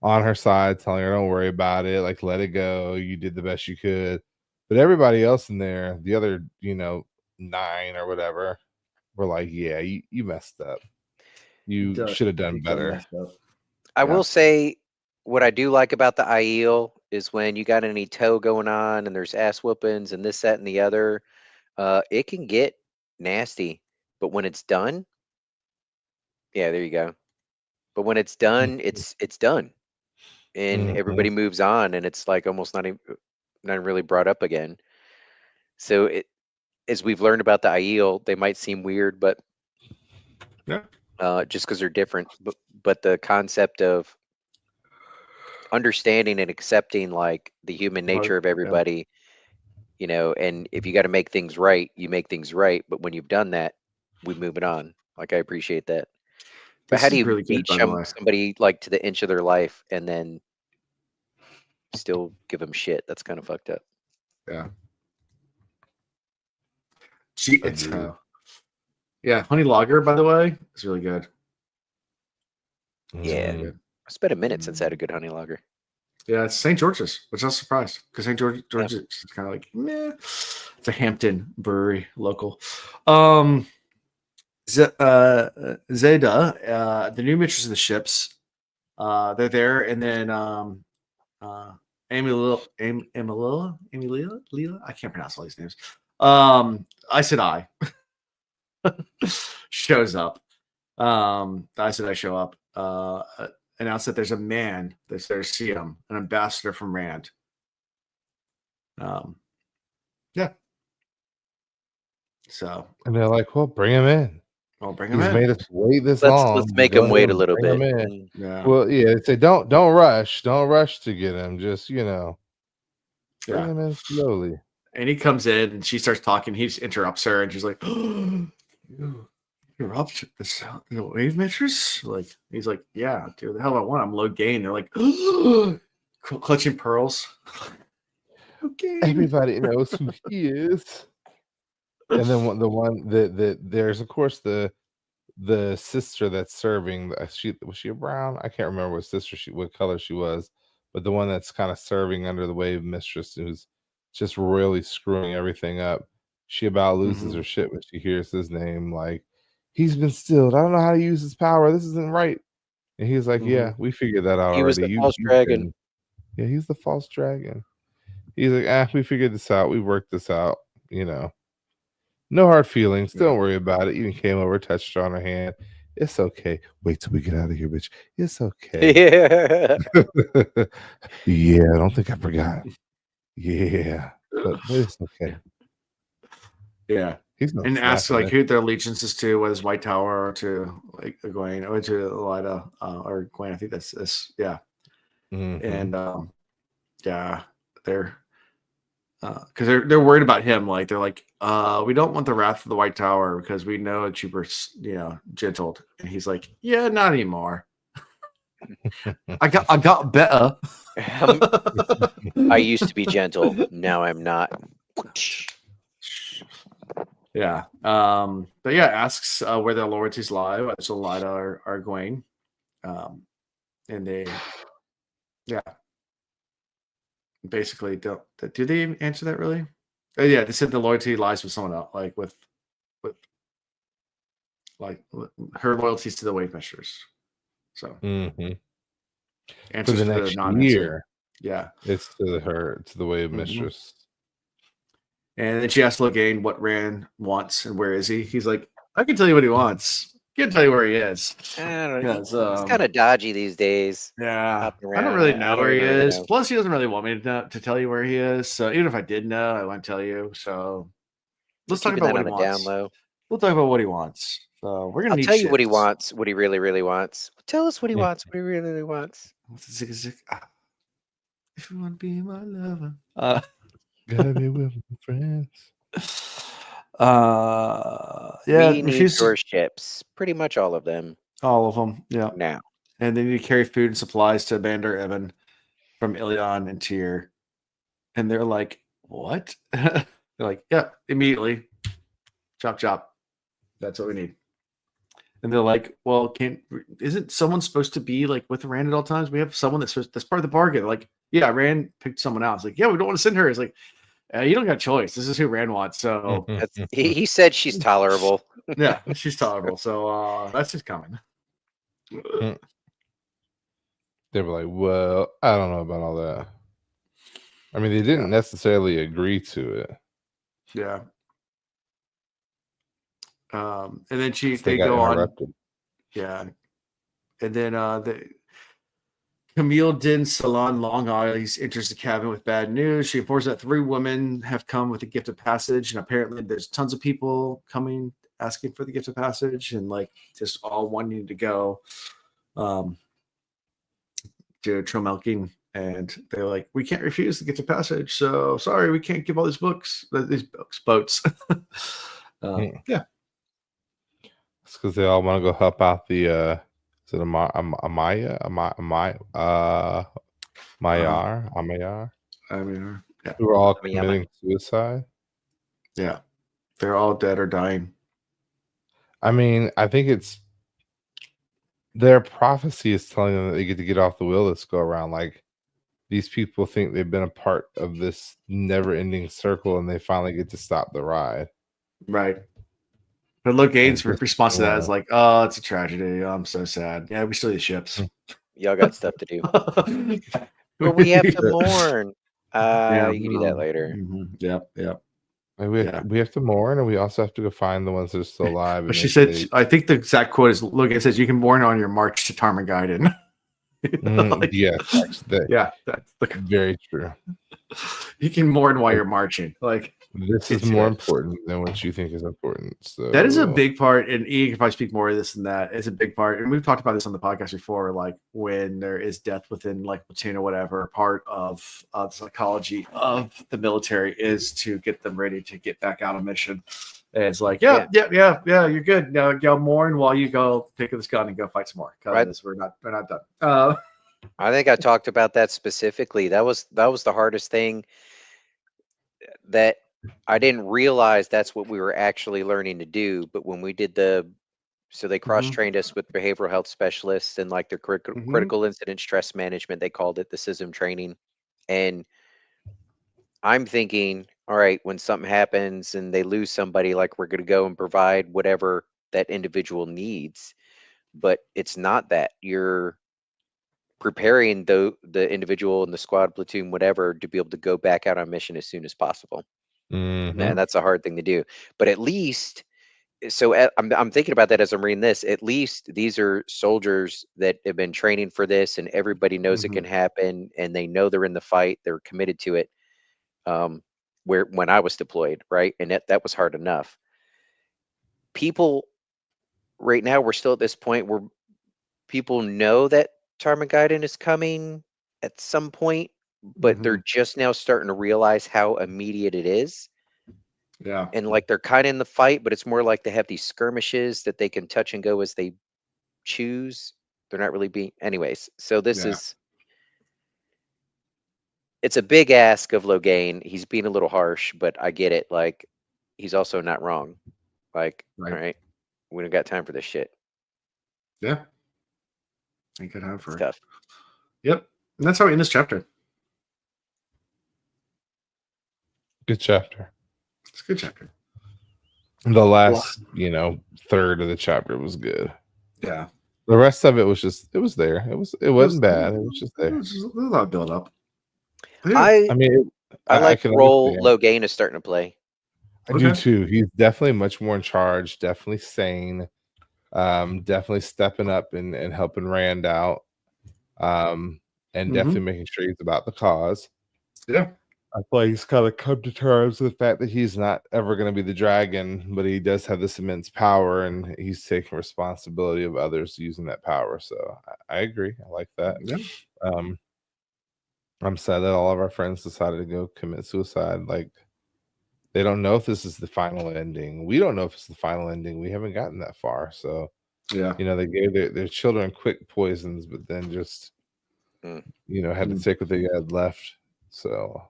on her side, telling her, "Don't worry about it. Like, let it go. You did the best you could." But everybody else in there, the other, 9 or whatever, were like, "Yeah, you messed up. You should have done better." I Yeah. will say what I do like about the Aiel is when you got any toe going on and there's ass whoopings and this, that, and the other, it can get nasty. But when it's done, yeah, there you go. But when it's done, it's done, and everybody moves on, and it's like almost not really brought up again. So as we've learned about the Aiel, they might seem weird, but Yeah. just because they're different. But the concept of understanding and accepting like the human nature of everybody, and if you got to make things right, you make things right. But when you've done that, we move it on. Like, I appreciate that. But This how do is you really good, meet by the way. somebody like to the inch of their life and then still give them shit? That's kind of fucked up. Yeah. Agreed. Yeah, honey lager, by the way, is really good. Yeah. Mm. It's been a minute since I had a good honey lager. Yeah, it's St. George's, which I was surprised because St. George's is kind of like meh. It's a Hampton brewery, local. Zeta, the new mistress of the ships, they're there, and then Emilia, Leela, I can't pronounce all these names. I said I shows up. I said I show up. Announced that there's a man that's there to see him, an ambassador from Rand. Yeah. So, And they're like, "Well, bring him in. I'll bring him He's in. made us wait this Let's long. make Go him wait ahead a and little bring bit. him in." Yeah. Well, yeah, they say don't rush to get him. Just bring him in slowly. And he comes in and she starts talking. He just interrupts her and she's like, "You interrupt the wave mistress?" Like, he's like, "Yeah, dude, the hell I want. I'm low gain." They're like, clutching pearls. Okay. Everybody knows who he is. And then the one that there's of course the sister that's serving. Was she a brown? I can't remember what color she was, but the one that's kind of serving under the wave mistress, who's just really screwing everything up. She about loses her shit when she hears his name. Like, he's been stilled. I don't know how to use his power. This isn't right. And he's like, "Yeah, we figured that out He was already. the false dragon. Yeah, he's the false dragon." He's like, "We figured this out. We worked this out. No hard feelings. Don't worry about it." Even came over, touched her on her hand. "It's okay. Wait till we get out of here, bitch. It's okay." Yeah. Yeah, I don't think I forgot. Yeah, but it's okay. Yeah. He's not And asks snapping like it. who their allegiance is to, whether it's White Tower or to like Egwene or to Elida or Gwen. I think that's this. Yeah. And yeah, they're because they're worried about him. Like, they're like, we don't want the wrath of the White Tower because we know that you were, gentled. And he's like, yeah, not anymore. I got better. I used to be gentle. Now I'm not. Yeah. But yeah, asks where their loyalties lie. It's Elida or Egwene. And they, yeah, basically don't. Do they even answer that really? Yeah, they said the loyalty lies with someone else, like with like her loyalties to the wave mistress. So For answers the to next the non-answer. year, Yeah. it's to the wave mistress. And then she asked Logain what Rand wants and where is he. He's like, I can tell you what he wants. Can't tell you where he is. I don't know. Because, He's kind of dodgy these days. yeah, Hopping I don't around. really I know don't where he even really is. know. Plus, he doesn't really want me to tell you where he is. So even if I did know, I wouldn't tell you. So let's talk Keeping about that what on he the wants. down low. We'll talk about what he wants. So we're gonna I'll need tell you what he ships. wants. What he really, really wants. Tell us what he wants. What he really, really wants. If you want to be my lover. Gotta be with my friends. Yeah, We need your ships. Pretty much all of them. all of them. Yeah. Now. and they need to carry food and supplies to Bander Eben from Ilion and Tyr. And they're like, what? They're like, yeah, immediately. Chop, chop. That's what we need. And they're like, well, isn't someone supposed to be like with Rand at all times? We have someone that's part of the bargain. Like, yeah, Rand picked someone else. Like, yeah, we don't want to send her. It's like, you don't got a choice. This is who Rand wants. So he said she's tolerable. yeah, she's tolerable. So that's just coming. They were like, well, I don't know about all that. I mean, they didn't necessarily agree to it. Yeah. And then they got go interrupted. on. Yeah. And then Camille Din Salon Long Eyes enters the cabin with bad news. She informs that 3 women have come with a gift of passage, and apparently there's tons of people coming asking for the gift of passage and like just all wanting to go to Tromelking. And they're like, we can't refuse the gift of passage, so sorry, we can't give all these boats. Yeah. It's because they all want to go help out the is it Amayar? I mean, yeah. Who are all committing suicide. Yeah. They're all dead or dying. I mean, I think it's their prophecy is telling them that they get to get off the wheel. Let's go around. Like, these people think they've been a part of this never-ending circle, and they finally get to stop the ride. Right. But Logain's response to that is like, "Oh, it's a tragedy. I'm so sad. Yeah, we still need ships. Y'all got stuff to do. But we have to mourn. You can do that later. Mm-hmm. Yep. We have to mourn, and we also have to go find the ones that are still alive. But she said, I think the exact quote is, Logain says, you can mourn on your march to Tarmogoyden. Yeah, that's very true. You can mourn while you're marching. Like, this is more important than what you think is important. So that is a big part, and Ian can probably speak more of this than that. It's a big part, and we've talked about this on the podcast before. Like, when there is death within like platoon or whatever, part of the psychology of the military is to get them ready to get back out on mission. And it's like, yeah, you're good. Now go mourn while you go pick up this gun and go fight some more, because we're not done. I think I talked about that specifically. That was the hardest thing, that I didn't realize that's what we were actually learning to do. But when we did so they cross-trained us with behavioral health specialists and like their critical incident stress management, they called it the CISM training. And I'm thinking, all right, when something happens and they lose somebody, like, we're going to go and provide whatever that individual needs. But it's not that. You're preparing the individual in the squad, platoon, whatever, to be able to go back out on mission as soon as possible. And that's a hard thing to do. But at least, so I'm thinking about that as I'm reading this. At least these are soldiers that have been training for this, and everybody knows it can happen, and they know they're in the fight. They're committed to it. When I was deployed, right, and that was hard enough. People right now, we're still at this point where people know that Tarmogoyden is coming at some point, but they're just now starting to realize how immediate it is. Yeah. And like, they're kind of in the fight, but it's more like they have these skirmishes that they can touch and go as they choose. They're not really being, anyways. So this is, it's a big ask of Logain. He's being a little harsh, but I get it. Like, he's also not wrong. Like, all right, we don't got time for this shit. Yeah. Ain't got time for it. Stuff. Yep. And that's how we end this chapter. Good chapter. It's a good chapter. The last, third of the chapter was good. Yeah. The rest of it was just, it was there. It wasn't bad. It was just there. There's a lot of build up. I like the role understand. Logain is starting to play. I do too. He's definitely much more in charge, definitely sane, definitely stepping up and helping Rand out, and definitely making sure he's about the cause. Yeah. I feel like he's kind of come to terms with the fact that he's not ever going to be the dragon, but he does have this immense power, and he's taking responsibility of others using that power. So I agree. I like that. Yeah. I'm sad that all of our friends decided to go commit suicide. Like, they don't know if this is the final ending. We don't know if it's the final ending. We haven't gotten that far. So Yeah. You know, they gave their children quick poisons, but then just Mm. had to Mm. take what they had left. So,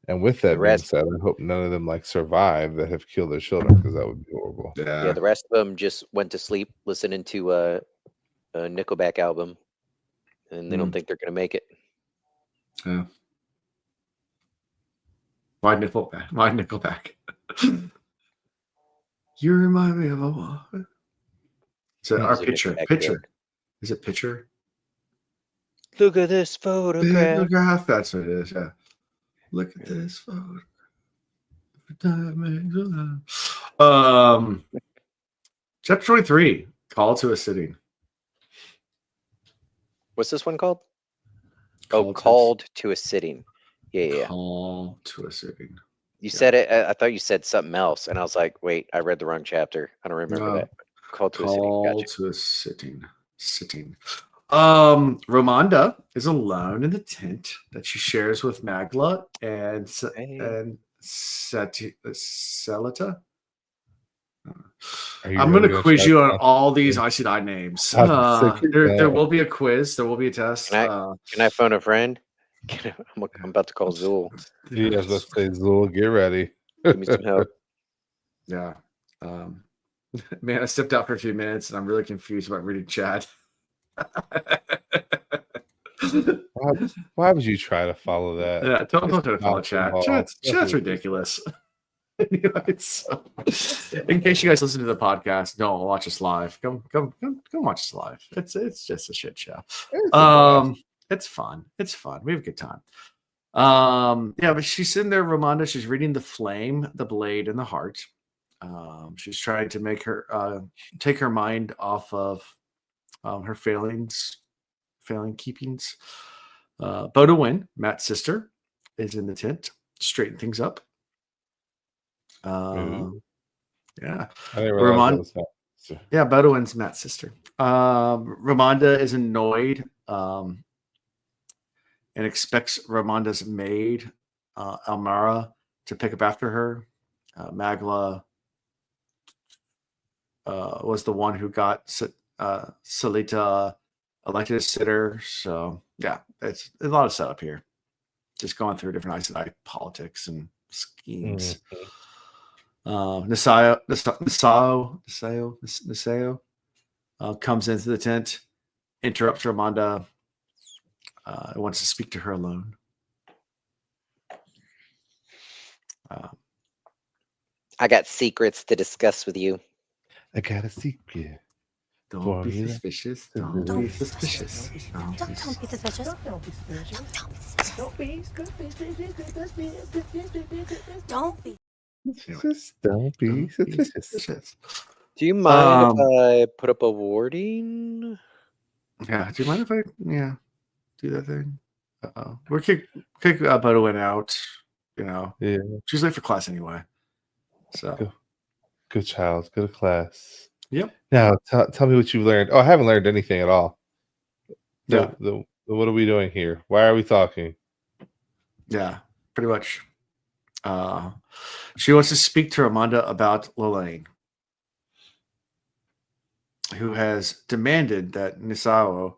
and with that The being rest, said, I hope none of them like survive that have killed their children, because that would be horrible. yeah, the rest of them just went to sleep listening to a Nickelback album, and they don't think they're gonna make it. Yeah. Why Nickelback? Why Nickelback? You remind me of a what? So our There's a picture. Nickelback Picture. joke. Is it picture? Look at this photograph. Photograph. That's what it is. Yeah. Look at this photo. Chapter 23. Call to a sitting. What's this one called? Call Called to a sitting. Yeah. Call to a sitting. You said it. I thought you said something else, and I was like, "Wait, I read the wrong chapter. I don't remember that." Called to a sitting. Call Gotcha. to a sitting. Sitting. Ramonda is alone in the tent that she shares with Magla and Celita. I'm going to quiz you on all these Aes Sedai names. There will be a quiz. There will be a test. Can I phone a friend? I'm about to call Zool. Yes, let's say Zool, get ready. Give me some help. Yeah. Man, I stepped out for a few minutes and I'm really confused about reading chat. Why would you try to follow that? Yeah, don't try to follow chat. Chat's ridiculous. Anyways, so, in case you guys listen to the podcast, don't watch us live. Come watch us live. It's just a shit show. It's fun. It's fun. We have a good time. Yeah, but she's sitting there, Ramonda. She's reading The Flame, The Blade, and the Heart. She's trying to make her take her mind off of her failing keepings. Boda Win, Matt's sister, is in the tent, straighten things up. Yeah. I didn't realize that was that. Yeah, Boda Win's Matt's sister. Ramonda is annoyed and expects Ramonda's maid, Almara, to pick up after her. Magla was the one who got Salita elected as sitter. So yeah, it's a lot of setup here. Just going through different Aes Sedai politics and schemes. Nasayo comes into the tent, interrupts Ramonda, wants to speak to her alone. I got secrets to discuss with you. I got a secret. Don't be suspicious. Don't be suspicious. Don't be suspicious. Don't be suspicious. Don't be. Just don't be suspicious. Do you mind if I put up a warding? Yeah. Do you mind if I do that thing? We're kick Boda Win out. Yeah. She's late for class anyway. So good child, go to class. Yep. Now tell me what you've learned. Oh, I haven't learned anything at all. Yeah. What are we doing here? Why are we talking? Yeah, pretty much. She wants to speak to Ramonda about Lelaine, who has demanded that Nisao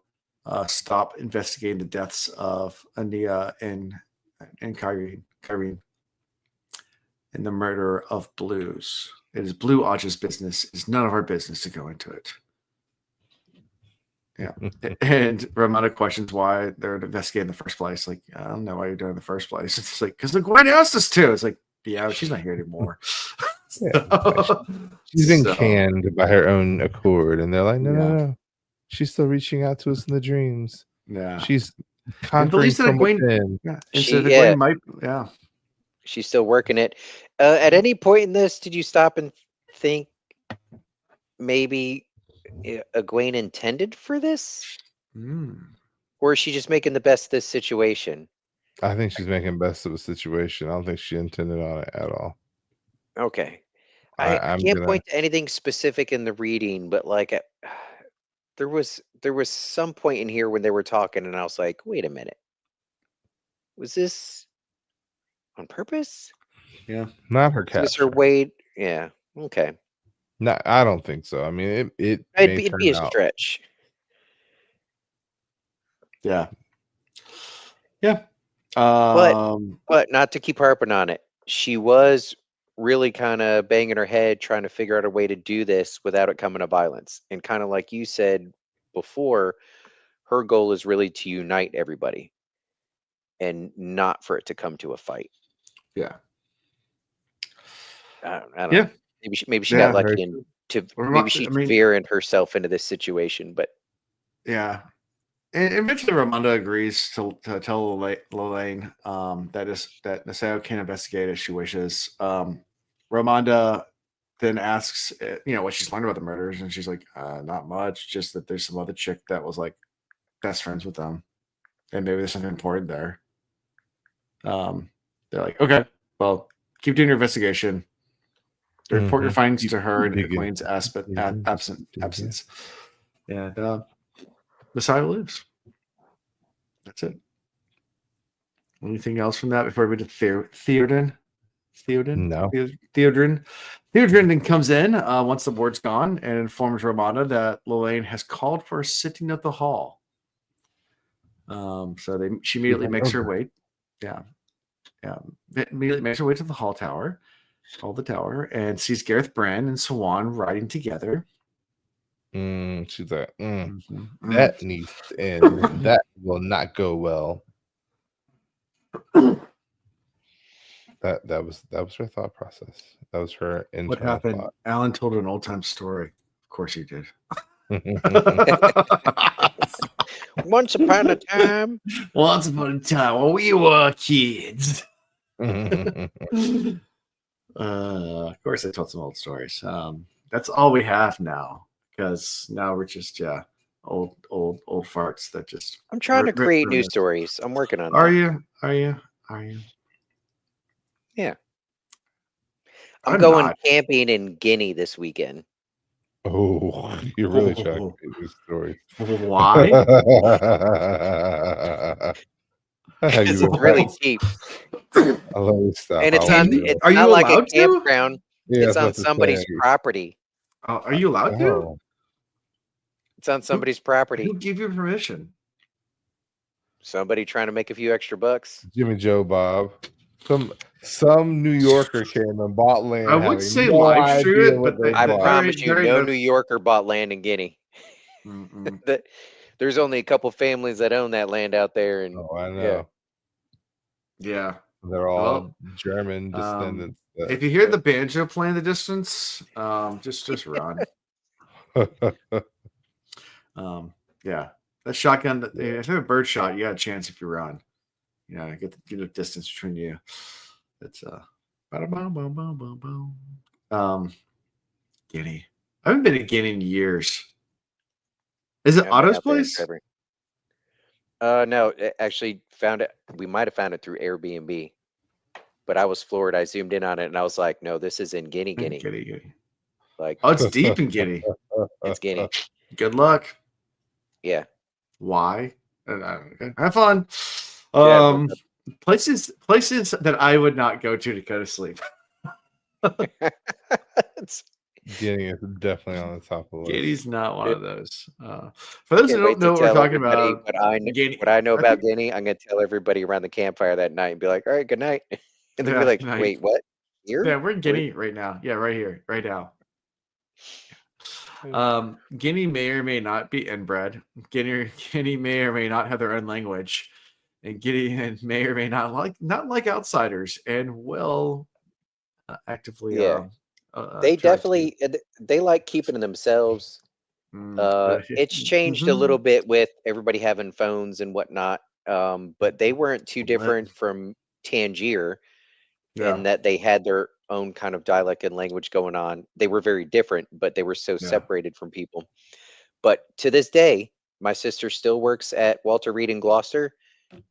stop investigating the deaths of Ania and Kyrene and the murder of Blues. It is Blue Aj's business. It's none of our business to go into it. Yeah. And Ramonda questions why they're investigating in the first place. Like, I don't know why you're doing it in the first place. It's like, because Gwen asked us to. It's like, yeah, she's not here anymore. She's been canned by her own accord. And they're like, no. She's still reaching out to us in the dreams. Yeah. She's conquering from within. Yeah. She's still working it. At any point in this, did you stop and think maybe Egwene intended for this? Or is she just making the best of this situation? I think she's making best of a situation. I don't think she intended on it at all. Okay. I can't point to anything specific in the reading, but like there was some point in here when they were talking and I was like, wait a minute. Was this on purpose? Yeah. Not her capture. Is her weight? Yeah. Okay. No, I don't think so. I mean, it may It'd turn be a out. stretch. Yeah. Yeah. But Um, But not to keep harping on it, she was really kind of banging her head trying to figure out a way to do this without it coming to violence. And kind of like you said before, her goal is really to unite everybody and not for it to come to a fight. yeah. I don't Yeah. know. Maybe she got Yeah. lucky and maybe she I mean, veering herself into this situation. But yeah. And eventually, Ramonda agrees to tell Lelaine that Naseo can investigate as she wishes. Ramonda then asks, what she's learned about the murders, and she's like, not much, just that there's some other chick that was like best friends with them, and maybe there's something important there. They're like, okay, well, keep doing your investigation. Report your findings to her in Queen's absence. And Messiah lives. That's it. Anything else from that before we get to Theoden? No. Theoden then comes in once the board's gone and informs Romana that Lelaine has called for a sitting at the hall. So she immediately makes her way. Yeah. Immediately makes her way to the hall tower, and sees Gareth Bran and Swan riding together. She's like, Mm-hmm. that needs to end. That will not go well. That was her thought process. That was her internal What happened? thought. Alan told an old time story. Of course he did. once upon a time, when we were kids. Of course, I told some old stories. That's all we have now, because now we're just old farts that just. I'm trying to create new stories. I'm working on that. Are you? Yeah. I'm going camping in Guinea this weekend. Oh, you're really trying to create new stories. Why? Because it's really cheap. And it's are you not like a allowed to? campground. Yeah, it's on somebody's property. Are you allowed to? It's on somebody's property. Who gave you permission? Somebody trying to make a few extra bucks. Jimmy Joe Bob. Some New Yorker came and bought land. I would say live stream it, but I promise you, no New Yorker bought land in Guinea. There's only a couple families that own that land out there, and I know. Yeah, they're all German descendants. If you hear the banjo play in the distance, just run. Yeah, that shotgun. If you have a bird shot, you got a chance if you run. Get the distance between you. It's Guinea. I haven't been to Guinea in years. Is it Otto's place? No, actually found it. We might have found it through Airbnb, but I was floored. I zoomed in on it and I was like, no, this is in Guinea. Like, it's deep in Guinea. It's Guinea. Good luck. Yeah. Why? Have fun. Places that I would not go to go to sleep. Guinea is definitely on the top of the list. Guinea's not one of those. For those who don't know what we're talking about, what I know about Guinea, I'm going to tell everybody around the campfire that night and be like, all right, good night. And they'll be like, wait, what? Here? Yeah, we're in Guinea right now. Yeah, right here, right now. Guinea may or may not be inbred. Guinea may or may not have their own language. And Gideon may or may not like outsiders and will actively. They definitely they like keeping to themselves. It's changed a little bit with everybody having phones and whatnot, but they weren't too different from Tangier in that they had their own kind of dialect and language going on. They were very different, but they were so separated from people. But to this day, my sister still works at Walter Reed in Gloucester.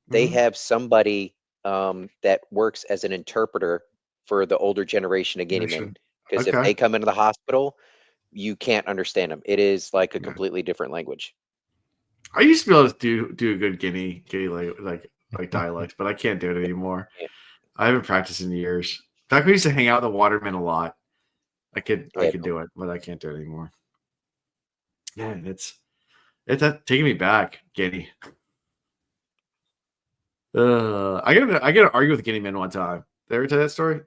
They have somebody that works as an interpreter for the older generation of Guineamen. Because if they come into the hospital, you can't understand them. It is like a completely different language. I used to be able to do a good Guinea like dialect, but I can't do it anymore. I haven't practiced in years. In fact, we used to hang out with the Watermen a lot. I could do it, but I can't do it anymore. Man, it's taking me back, Guinea. I gotta argue with Guinea Man one time. Did I ever tell that story?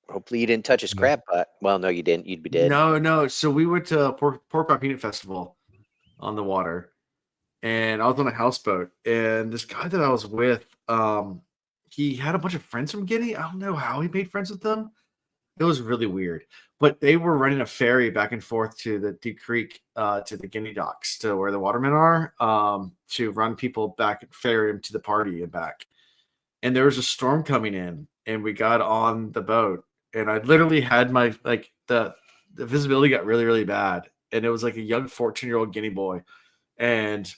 Hopefully you didn't touch his No. crab pot. Well, no, you didn't. You'd be dead. No. So we went to Pork Pop Peanut Festival on the water, and I was on a houseboat, and this guy that I was with, he had a bunch of friends from Guinea. I don't know how he made friends with them. It was really weird, but they were running a ferry back and forth to the Deep Creek, to the Guinea docks, to where the watermen are, to run people back and ferry them to the party and back. And there was a storm coming in, and we got on the boat, and I literally had my the visibility got really, really bad, and it was like a young 14-year-old Guinea boy, and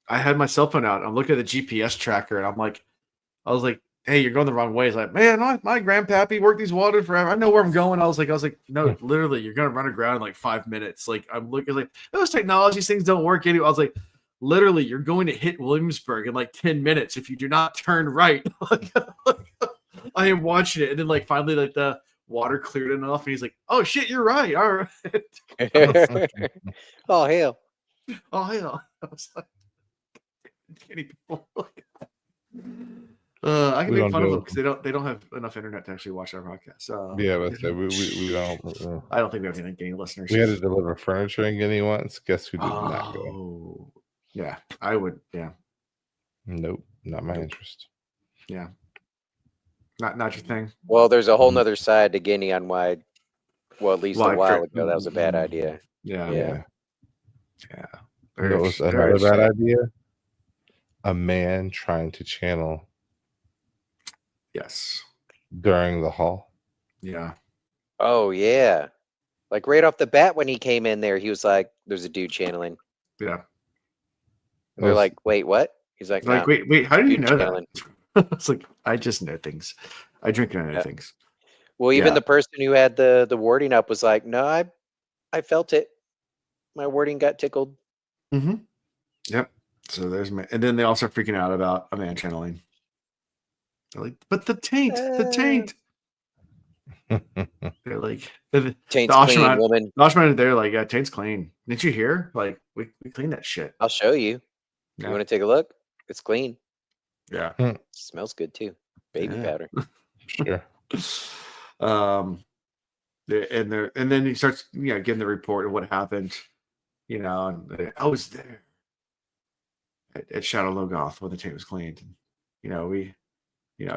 I had my cell phone out. I'm looking at the GPS tracker, and I was like, "Hey, you're going the wrong way." He's like, "Man, my grandpappy worked these waters forever. I know where I'm going." I was like, "No, literally, you're gonna run aground in like 5 minutes." Like I'm looking like those technology things don't work anyway. I was like, "Literally, you're going to hit Williamsburg in like 10 minutes if you do not turn right." I am watching it, and then like finally like the water cleared enough, and he's like, "Oh shit, you're right. All right." Oh hell! Oh hell! I was like, "Any people?" I can We make don't fun of do them it. because they don't have enough internet to actually watch our podcast. So Yeah, but we don't. I don't think we have any listeners. We had to deliver furniture in Guinea once. Guess who did not go? Oh, yeah, I would. Yeah, Nope, not my Nope. interest. yeah, not your thing. Well, there's a whole nother side to Guinea on why. Well, at least Why a while crit- ago, that was a bad idea. Yeah, Yeah. yeah. That was Very another bad sad. idea. A man trying to channel Yes. during the haul. Yeah. Oh yeah. Like right off the bat when he came in there, he was like, "There's a dude channeling." Yeah. And they're was- like, "Wait, what?" He's like, Like, "No, wait. How did you dude know channeling." that? It's like I just know things. I drink and I know Yeah. things. Well, even Yeah. the person who had the wording up was like, "No, I felt it. My wording got tickled." Mm-hmm. Yep. So there's and then they all start freaking out about a man channeling. They're like, but the taint. They're like, the Taint's clean, Ashman, woman. the Ashman, they're like, yeah, taint's clean. Didn't you hear? Like, we clean that shit. I'll show you. Yeah. You want to take a look? It's clean. Yeah. Smells good too. Baby Yeah. powder. Sure. And then he starts, getting the report of what happened. And I was there at Shadow Logoth when the taint was cleaned. And, we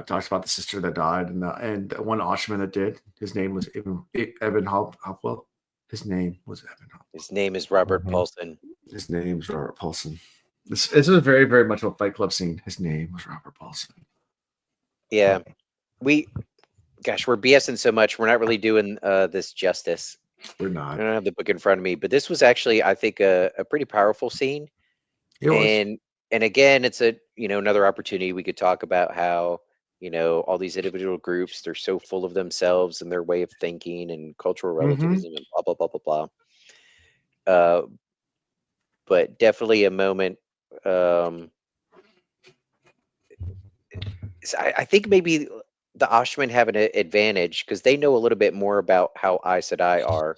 talks about the sister that died and one Oshman that did. His name was Eben Hopwill. His name was Eben Hopwill. His name is Robert Mhm. Paulson. His name is Robert Paulson. This is very, very much a Fight Club scene. His name was Robert Paulson. Yeah. We're BSing so much. We're not really doing this justice. We're I not. don't have the book in front of me, but this was actually, I think, a pretty powerful scene. It was. And again, it's another opportunity we could talk about how, all these individual groups, they're so full of themselves and their way of thinking and cultural relativism and blah, blah, blah, blah, blah. But definitely a moment. I think maybe the Oshmen have an advantage because they know a little bit more about how Aes Sedai are.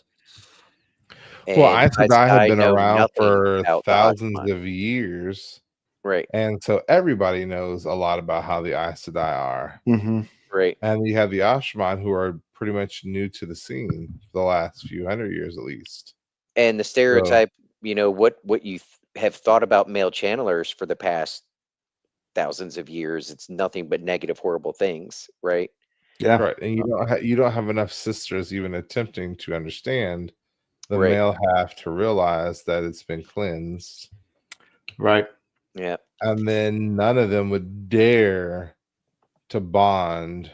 Well, Aes Sedai have been know around nothing for about the thousands Ashman. of years, Right, and so everybody knows a lot about how the Aes Sedai are. Mm-hmm. right. And you have the Ashman, who are pretty much new to the scene for the last few hundred years at least. And the stereotype, what you have thought about male channelers for the past thousands of years, it's nothing but negative, horrible things, right? Yeah. Right, and you don't have enough sisters even attempting to understand the Right. male half to realize that it's been cleansed. Right. Yeah. And then none of them would dare to bond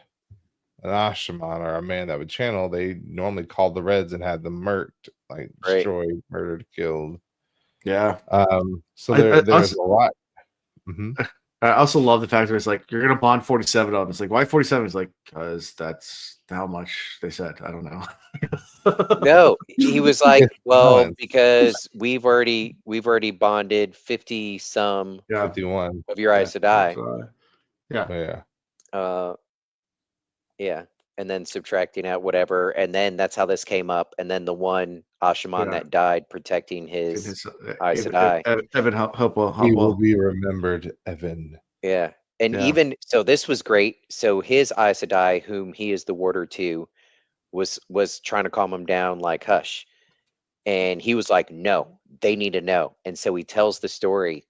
an Ashaman or a man that would channel. They normally called the Reds and had them murked, like Right. destroyed, murdered, killed. Yeah. So I there's also- a lot. Mhm. I also love the fact that it's like you're gonna bond 47 of them. It's like, why 47? It's like, because that's how much they said. I don't know. No, he was like, It's well, balance. because we've already bonded 50 some Yeah. 51. of your Aes Sedai. Yeah. Yeah. Yeah. and then subtracting out whatever, and then that's how this came up. And then the one Ashaman Yeah. that died protecting And his his, Aes Sedai. Evan Hopwill. He will Hopwell. be remembered, Evan. Yeah. And Yeah. even so, this was great. So his Aes Sedai, whom he is the warder to, was trying to calm him down, like hush. And he was like, no, they need to know. And so he tells the story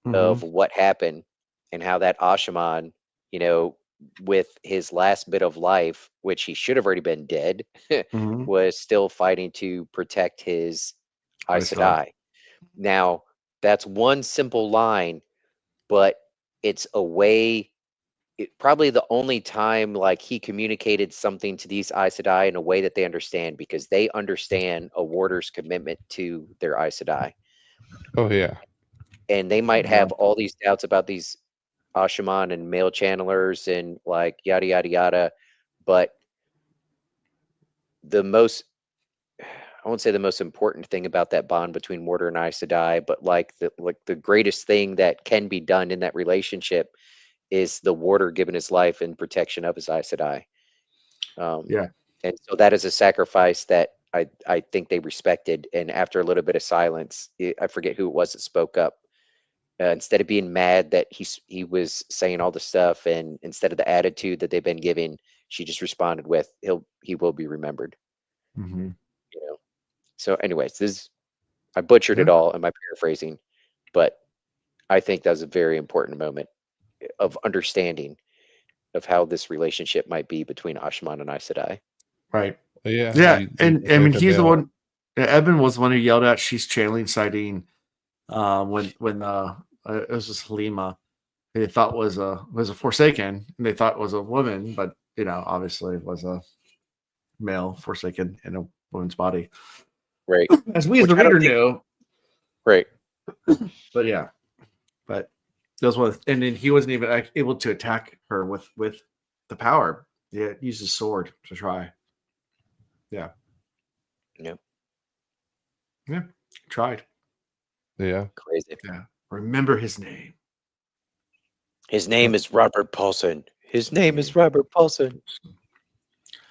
of what happened and how that Ashaman, you know, with his last bit of life, which he should have already been dead, Mhm. was still fighting to protect his Aes Aes Sedai. Sedai. Now, that's one simple line, but it's a way. Probably the only time like he communicated something to these Aes Sedai in a way that they understand, because they understand a warder's commitment to their Aes Sedai. Oh yeah. And they might Yeah. have all these doubts about these Ashaman and male channelers and like yada yada yada, but the most, I won't say the most important thing about that bond between Mortar and Aes Sedai, but like the greatest thing that can be done in that relationship is the warder giving his life in protection of his Aes Sedai. Yeah. And so that is a sacrifice that I think they respected. And after a little bit of silence, I forget who it was that spoke up. Instead of being mad that he was saying all the stuff, and instead of the attitude that they've been giving, she just responded with, he will be remembered. Mhm. You know. So, anyways, I butchered it Yeah. all in my paraphrasing, but I think that was a very important moment of understanding of how this relationship might be between Ashman and Aes Sedai. Right. Yeah. Yeah. you And I definitely mean, hit he's the nail on one. Eben was the one who yelled out, "She's channeling Sidene." When it was just Halima, they thought was a Forsaken, and they thought was a woman, but obviously it was a male Forsaken in a woman's body, Right. as we as Which the I don't reader think- knew. Right. But yeah, but those was, and then he wasn't even able to attack her with the power. Yeah, use his sword to try. Yeah. Yep. Yeah, tried. it. Yeah. Crazy. Yeah, remember his name. His name is Robert Paulson. His name is Robert Paulson.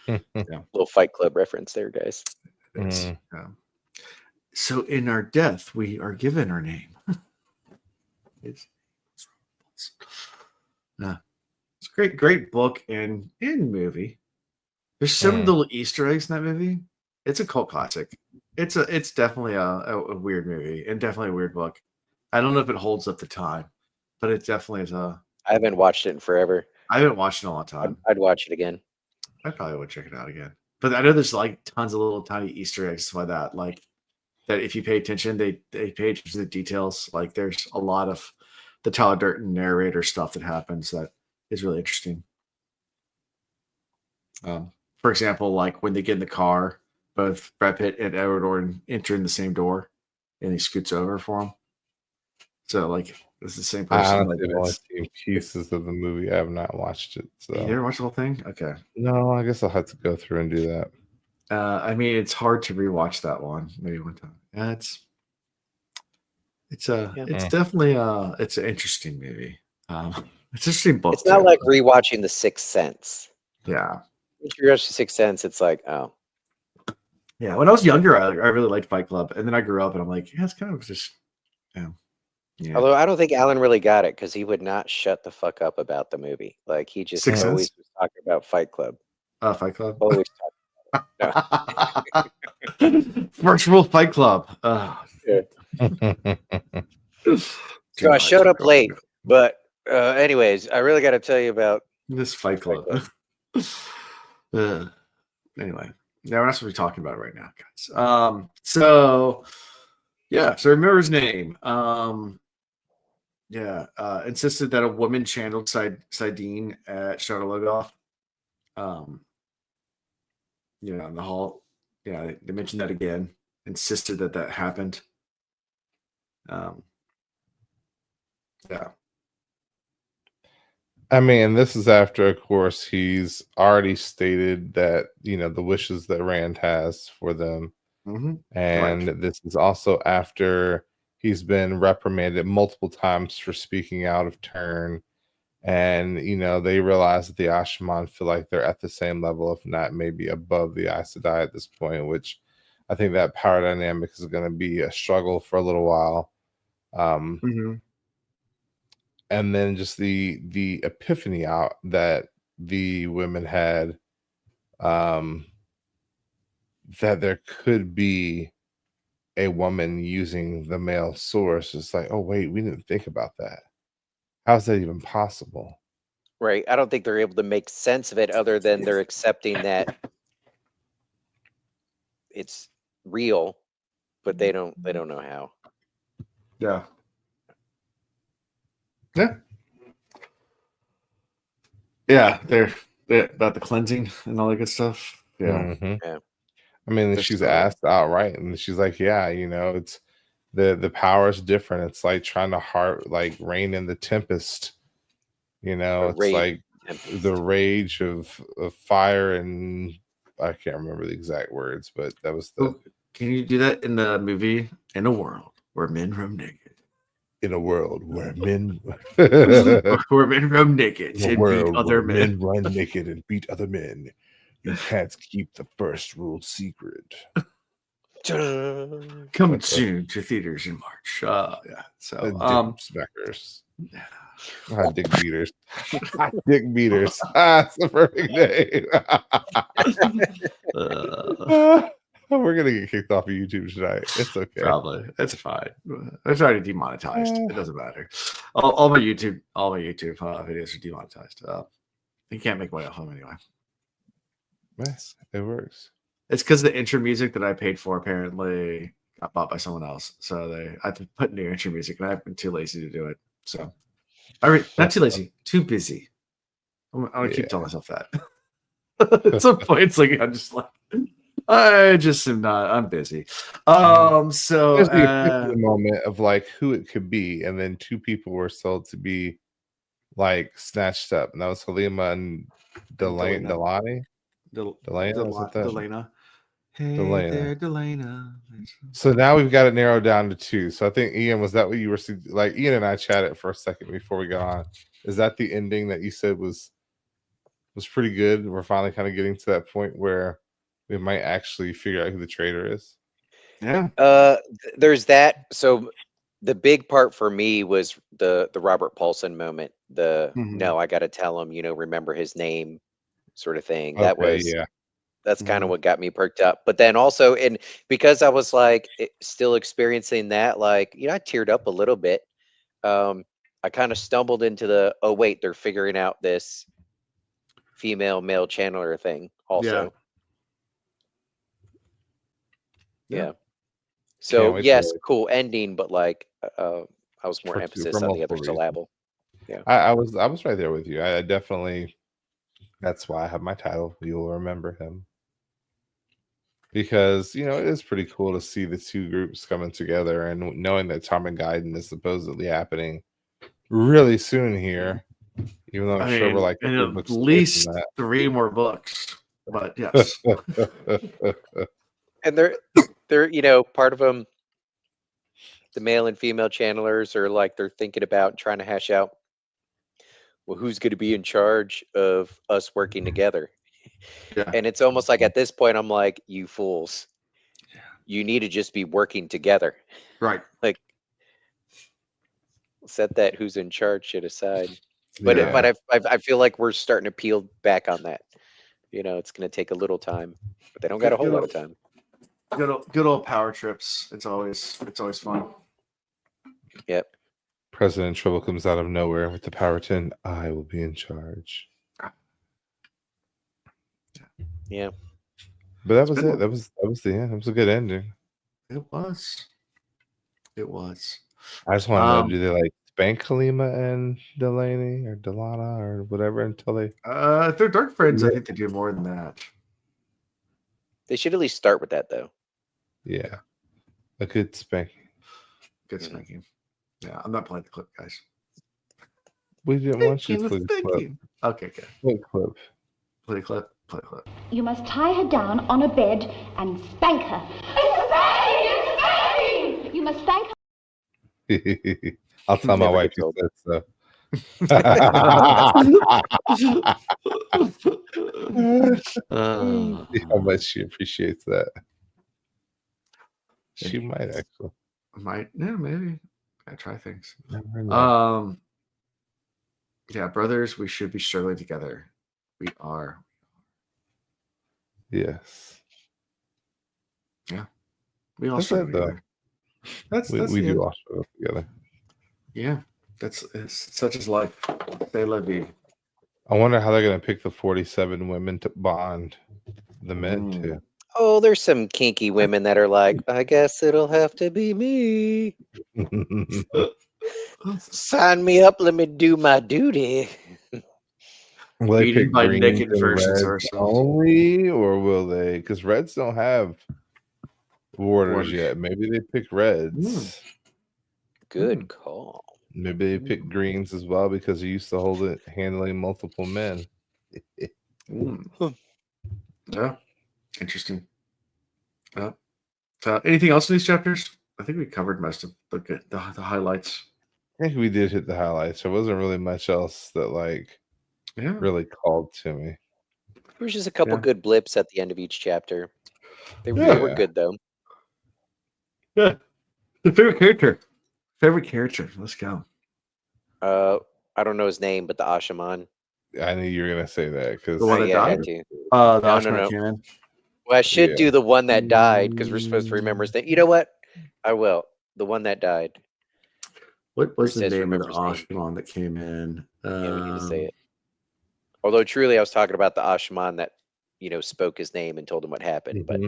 Little Fight Club reference there, guys. It's, so in our death, we are given our name. it's a great book and movie. There's so many little Easter eggs in that movie. It's a cult classic. It's definitely a weird movie and definitely a weird book. I don't know if it holds up the time, but it definitely is I haven't watched it in forever. I haven't watched it in a long time. I'd watch it again. I probably would check it out again. But I know there's like tons of little tiny Easter eggs like that. Like that if you pay attention, they pay attention to the details. Like there's a lot of the Tyler Durden narrator stuff that happens that is really interesting. For example, like when they get in the car, both Brad Pitt and Edward Norton enter in the same door, and he scoots over for him. So like it's the same I person. honestly have only Like, seen pieces of the movie. I have not watched it. So you ever watch the whole thing? Okay. no, I guess I'll have to go through and do that. I mean, it's hard to rewatch that one. Maybe one time. Yeah, it's definitely it's an interesting movie. It's an interesting book. It's not too. like rewatching The Sixth Sense. Yeah. If you watch The Sixth Sense, it's like, oh. Yeah. When I was younger, I really liked Fight Club, and then I grew up, and I'm like, yeah, it's kind of just, yeah. Although I don't think Alan really got it, because he would not shut the fuck up about the movie. Like he just Sixth always Sense? was talking about Fight Club. Fight Club. Always First rule, Fight Club. So I showed up late, but anyways, I really got to tell you about this Fight Club. Anyway, yeah, we're not supposed to be talking about it right now, guys. So remember his name. Insisted that a woman channeled Sidene at Shadow Logoth. In the hall. Yeah, they mentioned that again. Insisted that happened. Yeah. I mean, this is after, of course, he's already stated that, the wishes that Rand has for them. Mm-hmm. And this is also after he's been reprimanded multiple times for speaking out of turn And they realize that the Ashman feel like they're at the same level, if not maybe above the Aes Sedai at this point, which I think that power dynamic is going to be a struggle for a little while. Mm-hmm. And then just the epiphany out that the women had, that there could be a woman using the male source. It's like, oh wait, we didn't think about that. How's that even possible? Right. I don't think they're able to make sense of it other than they're accepting that it's real, but they don't know how. Yeah. Yeah. Yeah. They're about the cleansing and all that good stuff. Yeah. Mhm. Yeah. I mean, They're she's so- asked outright, and she's like, "Yeah, it's the power is different. It's like trying to rein in the tempest. It's rage like tempest. the rage of fire, and I can't remember the exact words, but that was the Can you do that in the movie In a World Where Men Roam Naked? in a world where men Where men roam naked in a and beat world other where men. men run naked and beat other men. You can't keep the first rule secret. Coming soon to theaters in March. Yeah. So Dick smackers. Dick beaters. Dick beaters. That's the perfect name. We're gonna get kicked off of YouTube tonight. It's okay. Probably. It's fine. It's already demonetized. It doesn't matter. All my YouTube videos are demonetized. You can't make money off them anyway. Yes, it works. It's because the intro music that I paid for apparently got bought by someone else. So I have to put new intro music, and I've been too lazy to do it. So not too lazy, too busy. I'm gonna keep telling myself that. At some point, it's like I'm just like I just am not. I'm busy. So there's the moment of like who it could be, and then two people were sold to be like snatched up, and that was Halima and Delana. Delana. Hey Delana. there, Delana. So now we've got it narrowed down to two. So I think Ian, was that what you were like? Ian and I chatted for a second before we got on. Is that the ending that you said was pretty good? We're finally kind of getting to that point where we might actually figure out who the traitor is. Yeah. There's that. So the big part for me was the Robert Paulson moment. No, I got to tell him, remember his name, sort of thing. Okay, That was yeah. That's kind of what got me perked up. But then also, and because I was like still experiencing that, like, I teared up a little bit. I kind of stumbled into oh wait, they're figuring out this female male channeler thing also. Yeah. So yes, cool ending, but like I was more emphasis on the other syllable. Yeah. I was right there with you. I definitely, that's why I have my title. You'll remember him. Because, it is pretty cool to see the two groups coming together and knowing that Tarmogoyf is supposedly happening really soon here. Even though I'm sure we're like at least 3 more books. But yes. And they're part of them, the male and female channelers are like, they're thinking about trying to hash out, well, who's going to be in charge of us working together? Yeah. And it's almost like at this point, I'm like, you fools, you need to just be working together. Right. Like, set that who's in charge shit aside. But I feel like we're starting to peel back on that. It's going to take a little time, but they don't got a whole lot of time. Good old power trips. It's always fun. Yep. President Trouble comes out of nowhere with the power 10. I will be in charge. Yeah. But that was it. That was the end. It was a good ending. It was. I just want to know, do they like spank Halima and Delaney or Delana or whatever until they if they're dark friends, I think they do more than that. They should at least start with that though. Yeah. A good spanking. Good spanking. Yeah, I'm not playing the clip, guys. We didn't want you to play the clip. Okay, good. Play the clip. Play the clip. Play the clip. You must tie her down on a bed and spank her. You must spank her. I'll tell my wife you said so. See how much she appreciates that. She Yeah. might actually. Maybe. I try things. Never know. Yeah, brothers, we should be struggling together. We are. Yes. We all That's struggle it, though. together. That's We the do end. all struggle together. Yeah, it's such is life. They love you. I wonder how they're gonna pick the 47 women to bond the men to. Oh, there's some kinky women that are like, I guess it'll have to be me. Sign me up. Let me do my duty. Will they Beaten pick by greens naked and versions of reds ourselves. only, or will they? Because reds don't have borders Borders. yet. Maybe they pick reds. Good call. Maybe they pick greens as well because he used to handling multiple men. Yeah, interesting. Anything else in these chapters? I think we covered most of the highlights. I think we did hit the highlights. There wasn't really much else that really called to me. There was just a couple Yeah. good blips at the end of each chapter. They Yeah. were good though. Yeah. The favorite character. Let's go. I don't know his name, but the Ashaman. I knew you were gonna say that because The one that I died? had to. The No, Ashman no. Cannon. Well, I should Yeah. do the one that died because we're supposed to remember his name. You know what? I will. The one that died. What was Where the it says name of the remembers name. Ashman that came in? Yeah, we need to say it. Although truly, I was talking about the Ashaman that spoke his name and told him what happened. But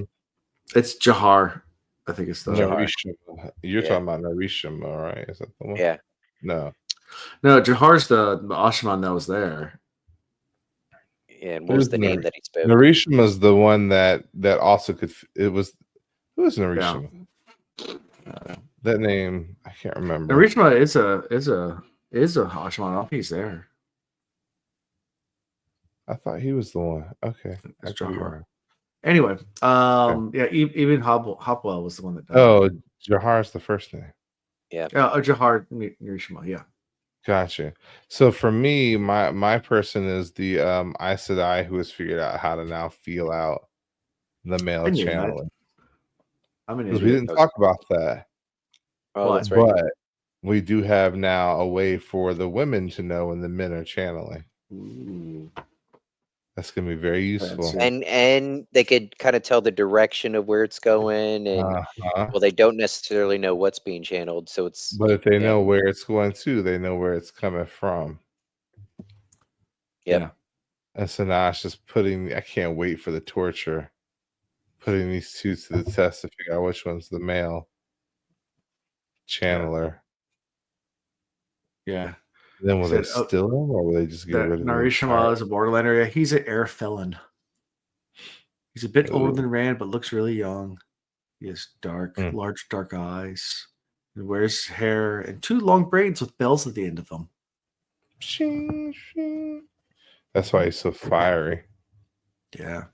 It's Jahar. I think it's the Narishima. You're Yeah. talking about Narishima, right? Is that the one? yeah, No. Jahar's the Ashman that was there. and what was the name that he spoke? Narishima is the one that also could. It was who is Narishima? That name I can't remember. Narishima is a Ashman. I think he's there. I thought he was the one. Okay. It's I could be Jahar. wrong. Anyway, Eben Hopwill was the one that died. Oh, Jahar's the first name. Yeah. Jahar Narishima. Yeah. Gotcha. So for me, my person is the Aes Sedai who has figured out how to now feel out the male I knew that. channeling. I'm an Because we idiot. didn't talk about that. Oh, What? that's right. But we do have now a way for the women to know when the men are channeling. Ooh. That's going to be very useful. Fancy. And they could kind of tell the direction of where it's going, and well, they don't necessarily know what's being channeled, so it's. But if they know where it's going to, they know where it's coming from. Yep. Yeah. And so now it's just I can't wait for the torture, putting these two to the test to figure out which one's the male channeler. Yeah. Then will they Said, steal him, or will they just get rid of him? Narishima is a borderlander. Yeah, he's an air felon. He's a bit older than Rand, but looks really young. He has large dark eyes. He wears hair and 2 long braids with bells at the end of them. Shing, shing. That's why he's so fiery. Yeah.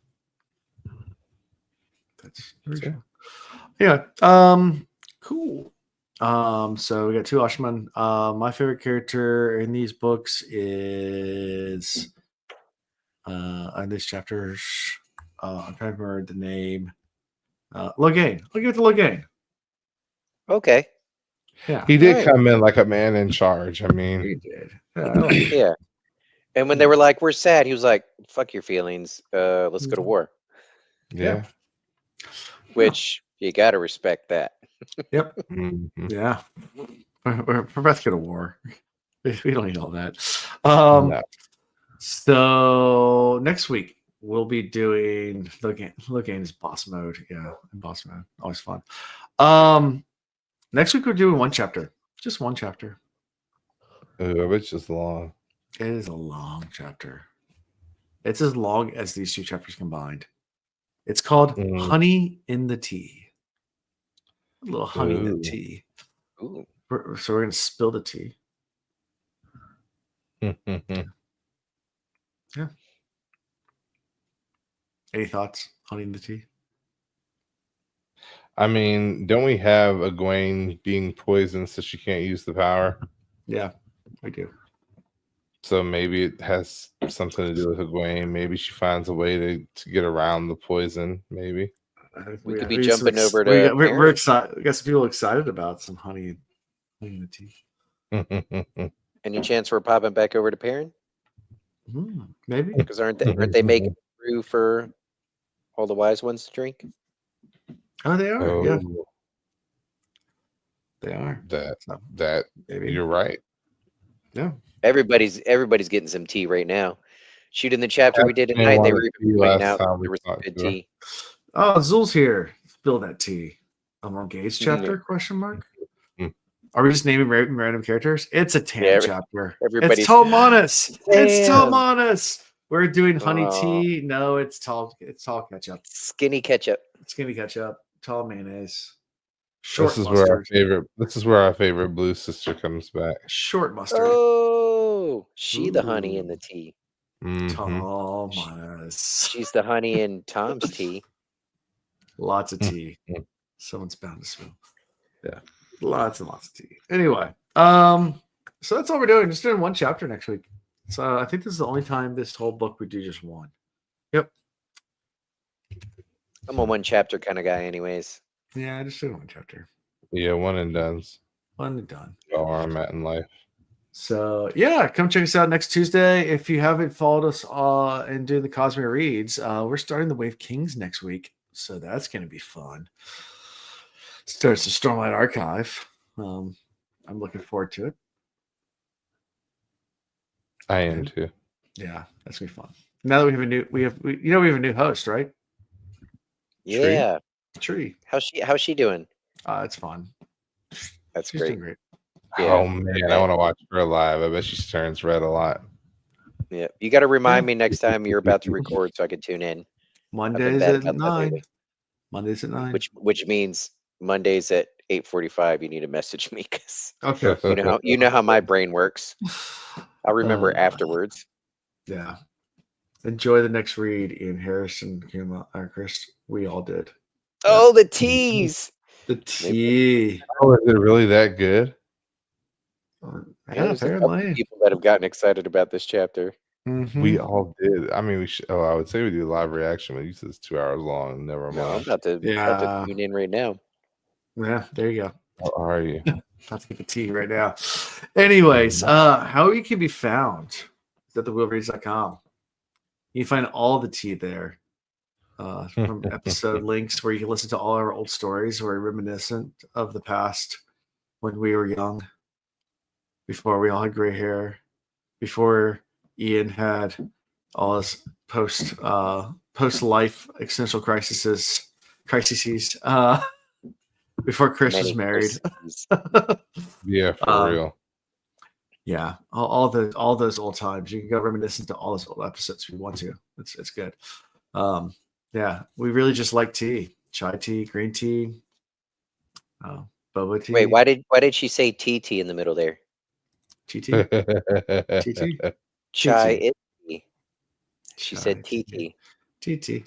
That's yeah. Cool. So we got 2 Ashman. My favorite character in these books is in these chapters. I'm trying to remember the name. Logain. I'll give it to Logain. Okay. Yeah. He did come in like a man in charge. I mean, He did. Yeah. And when they were like, "We're sad," he was like, "Fuck your feelings. Let's go to war." yeah. Which you got to respect that. Yep. Mhm. Yeah. We're about to go to war. We don't need all that. No. So next week we'll be doing Logain's boss mode. Yeah, boss mode. Always fun. Next week we're doing 1 chapter. Just 1 chapter. Ooh, I bet it's just long. It is a long chapter. It's as long as these 2 chapters combined. It's called Honey in the Tea. A little honey in the tea. Ooh. So we're going to spill the tea. Yeah. Any thoughts? Honey in the tea? I mean, don't we have Egwene being poisoned so she can't use the power? Yeah, we do. So maybe it has something to do with Egwene. Maybe she finds a way to get around the poison. Maybe. We could be got some jumping over we to got, we're Aaron. excited. We got some people excited about some honey in the tea. Any chance we're popping back over to Perrin? Maybe. Because aren't they making brew for all the wise ones to drink? Oh, they are. Yeah, Oh, they are. So, that maybe. you're right. Yeah. Everybody's getting some tea right now. Shoot, in the chapter we did That's tonight, they one were of the even pointing last out time we there was some talked good to her. tea. Oh, Zul's here. Spill that tea. I'm on Gaze chapter? Question mark. Are we just naming random characters? It's a Tam Yeah, chapter. everybody's- It's Tomanis. It's Tam. Tomanis. We're doing honey Aw. tea. No, it's tall ketchup. Skinny ketchup. Skinny ketchup. Tall mayonnaise. Short This is where our mustard. favorite. This is where our favorite blue sister comes back. Short mustard. Oh, she the honey in the tea. Mhm. Tomanis. She's the honey in Tom's tea. Lots of tea. Someone's bound to spill. Yeah. Lots and lots of tea. Anyway, so that's all we're doing. Just doing one chapter next week. So I think this is the only time this whole book we do just one. Yep. I'm a one chapter kind of guy, anyways. Yeah, just doing one chapter. Yeah, one and done's One and done. all where I'm at in life. So yeah, come check us out next Tuesday. If you haven't followed us and doing the Cosmic Reads, we're starting the Wave Kings next week. So that's gonna be fun. Starts the Stormlight Archive. I'm looking forward to it. I am too. Yeah, that's gonna be fun. Now that we have a new host, right? Yeah. Tree. How's she doing? It's fun. That's She's great. doing great. Yeah. Oh man, I want to watch her live. I bet she turns red a lot. Yeah. You got to remind me next time you're about to record so I can tune in. Mondays bad at about that 9. lately. Mondays at 9. Which means Mondays at 8:45. You need to message me because Okay. you know how my brain works. I'll remember afterwards. Yeah. Enjoy the next read in Harrison, Kuma, Chris. We all did. Oh, the teas. The tea. Oh, is it really that good? Yeah, There's a couple apparently. people that have gotten excited about this chapter. Mhm. We all did. I mean, we should. Oh, I would say we do a live reaction, but you said it's 2 hours long. Never No, I'm mind. about to Yeah. tune in right now. Yeah, there you go. How are you? About to get the tea right now. Anyways, how you can be found is at thewheelreads.com. You can find all the tea there. From episode links where you can listen to all our old stories. We're reminiscent of the past when we were young, before we all had gray hair, before Ian had all his post life existential crises, before Chris was Many married. crises. Yeah, for real. Yeah, all those old times. You can go reminiscent to all those old episodes if you want to. It's good. Yeah, we really just like tea, chai tea, green tea, boba tea. Wait, why did she say TT in the middle there? TT? TT? Chai TT. it tea. She Chai said tea. TT. TT.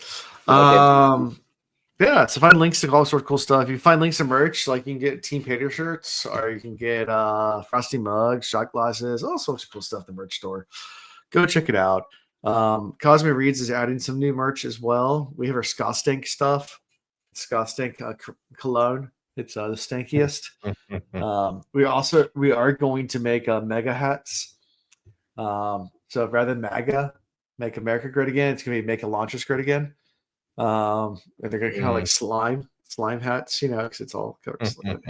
Yeah, so find links to all sorts of cool stuff. You find links to merch, like you can get Team Pater shirts, or you can get frosty mugs, shot glasses, all sorts of cool stuff at the merch store. Go check it out. Cosmic Reads is adding some new merch as well. We have our Scott Stink stuff. Scott Stink cologne. It's the stankiest. We are going to make mega hats. So rather than MAGA, Make America Great Again, it's going to be Make a Launchers Great Again. And they're going to kind of like slime hats, because it's all covered in slime.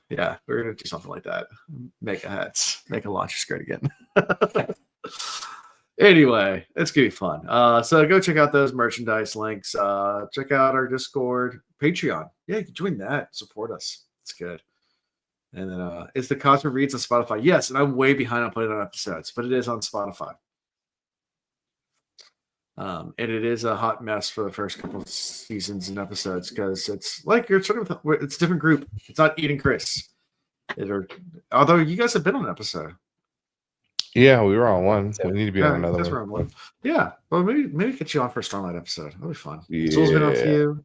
Yeah, we're going to do something like that. Make a hats, make a launchers great again. Anyway, it's going to be fun. So go check out those merchandise links. Check out our Discord, Patreon. Yeah, you can join that. Support us. It's good. And then it's the Cosmic Reads on Spotify. Yes, and I'm way behind on putting on episodes, but it is on Spotify. And it is a hot mess for the first couple of seasons and episodes because it's like it's a different group. It's not Eden Chris. Although you guys have been on an episode. Yeah, we were on one. We need to be on another That's one. one. Yeah. Well, maybe get you on for a Starlight episode. That'll be fun. Yeah. Soul's been on a few.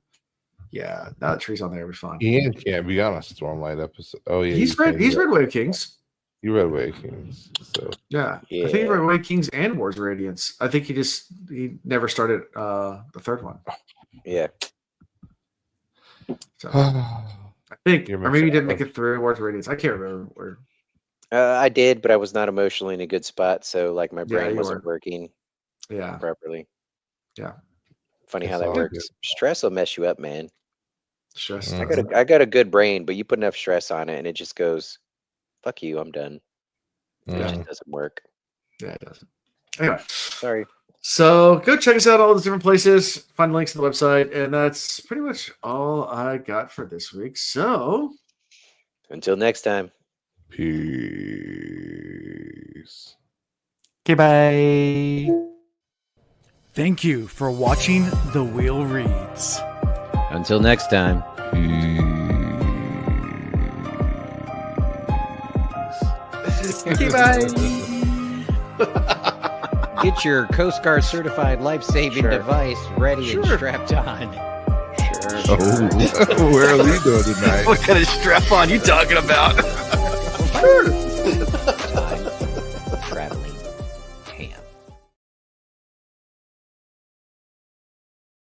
Yeah. Now that Tree's on there, it'll be fun. Ian can't be on a Stormlight episode. Oh yeah, He's read Wave Kings. You read Awakens, so Yeah. I think he Yeah. read Away Kings and Wars of Radiance. I think he never started the third one. Yeah. So I think, You're or maybe he didn't mixing make it through Wars of Radiance. I can't remember where. I did, but I was not emotionally in a good spot, so like my brain you wasn't weren't. working Yeah. properly. Yeah. Funny how That's that all works. good. Stress will mess you up, man. Stress. Mm. I got a good brain, but you put enough stress on it, and it just goes, "Fuck you, I'm done." It just Mm. doesn't work. Yeah, it doesn't. Anyway. Sorry. So go check us out all those different places. Find links to the website, and that's pretty much all I got for this week. So Until next time. Peace. okay, bye. Thank you for watching The Wheel Reads. Until next time. Okay, bye. Get your Coast Guard certified life-saving Sure. device ready and Sure. strapped on. Oh, where are we doing tonight? What kind of strap on you talking about? Sure.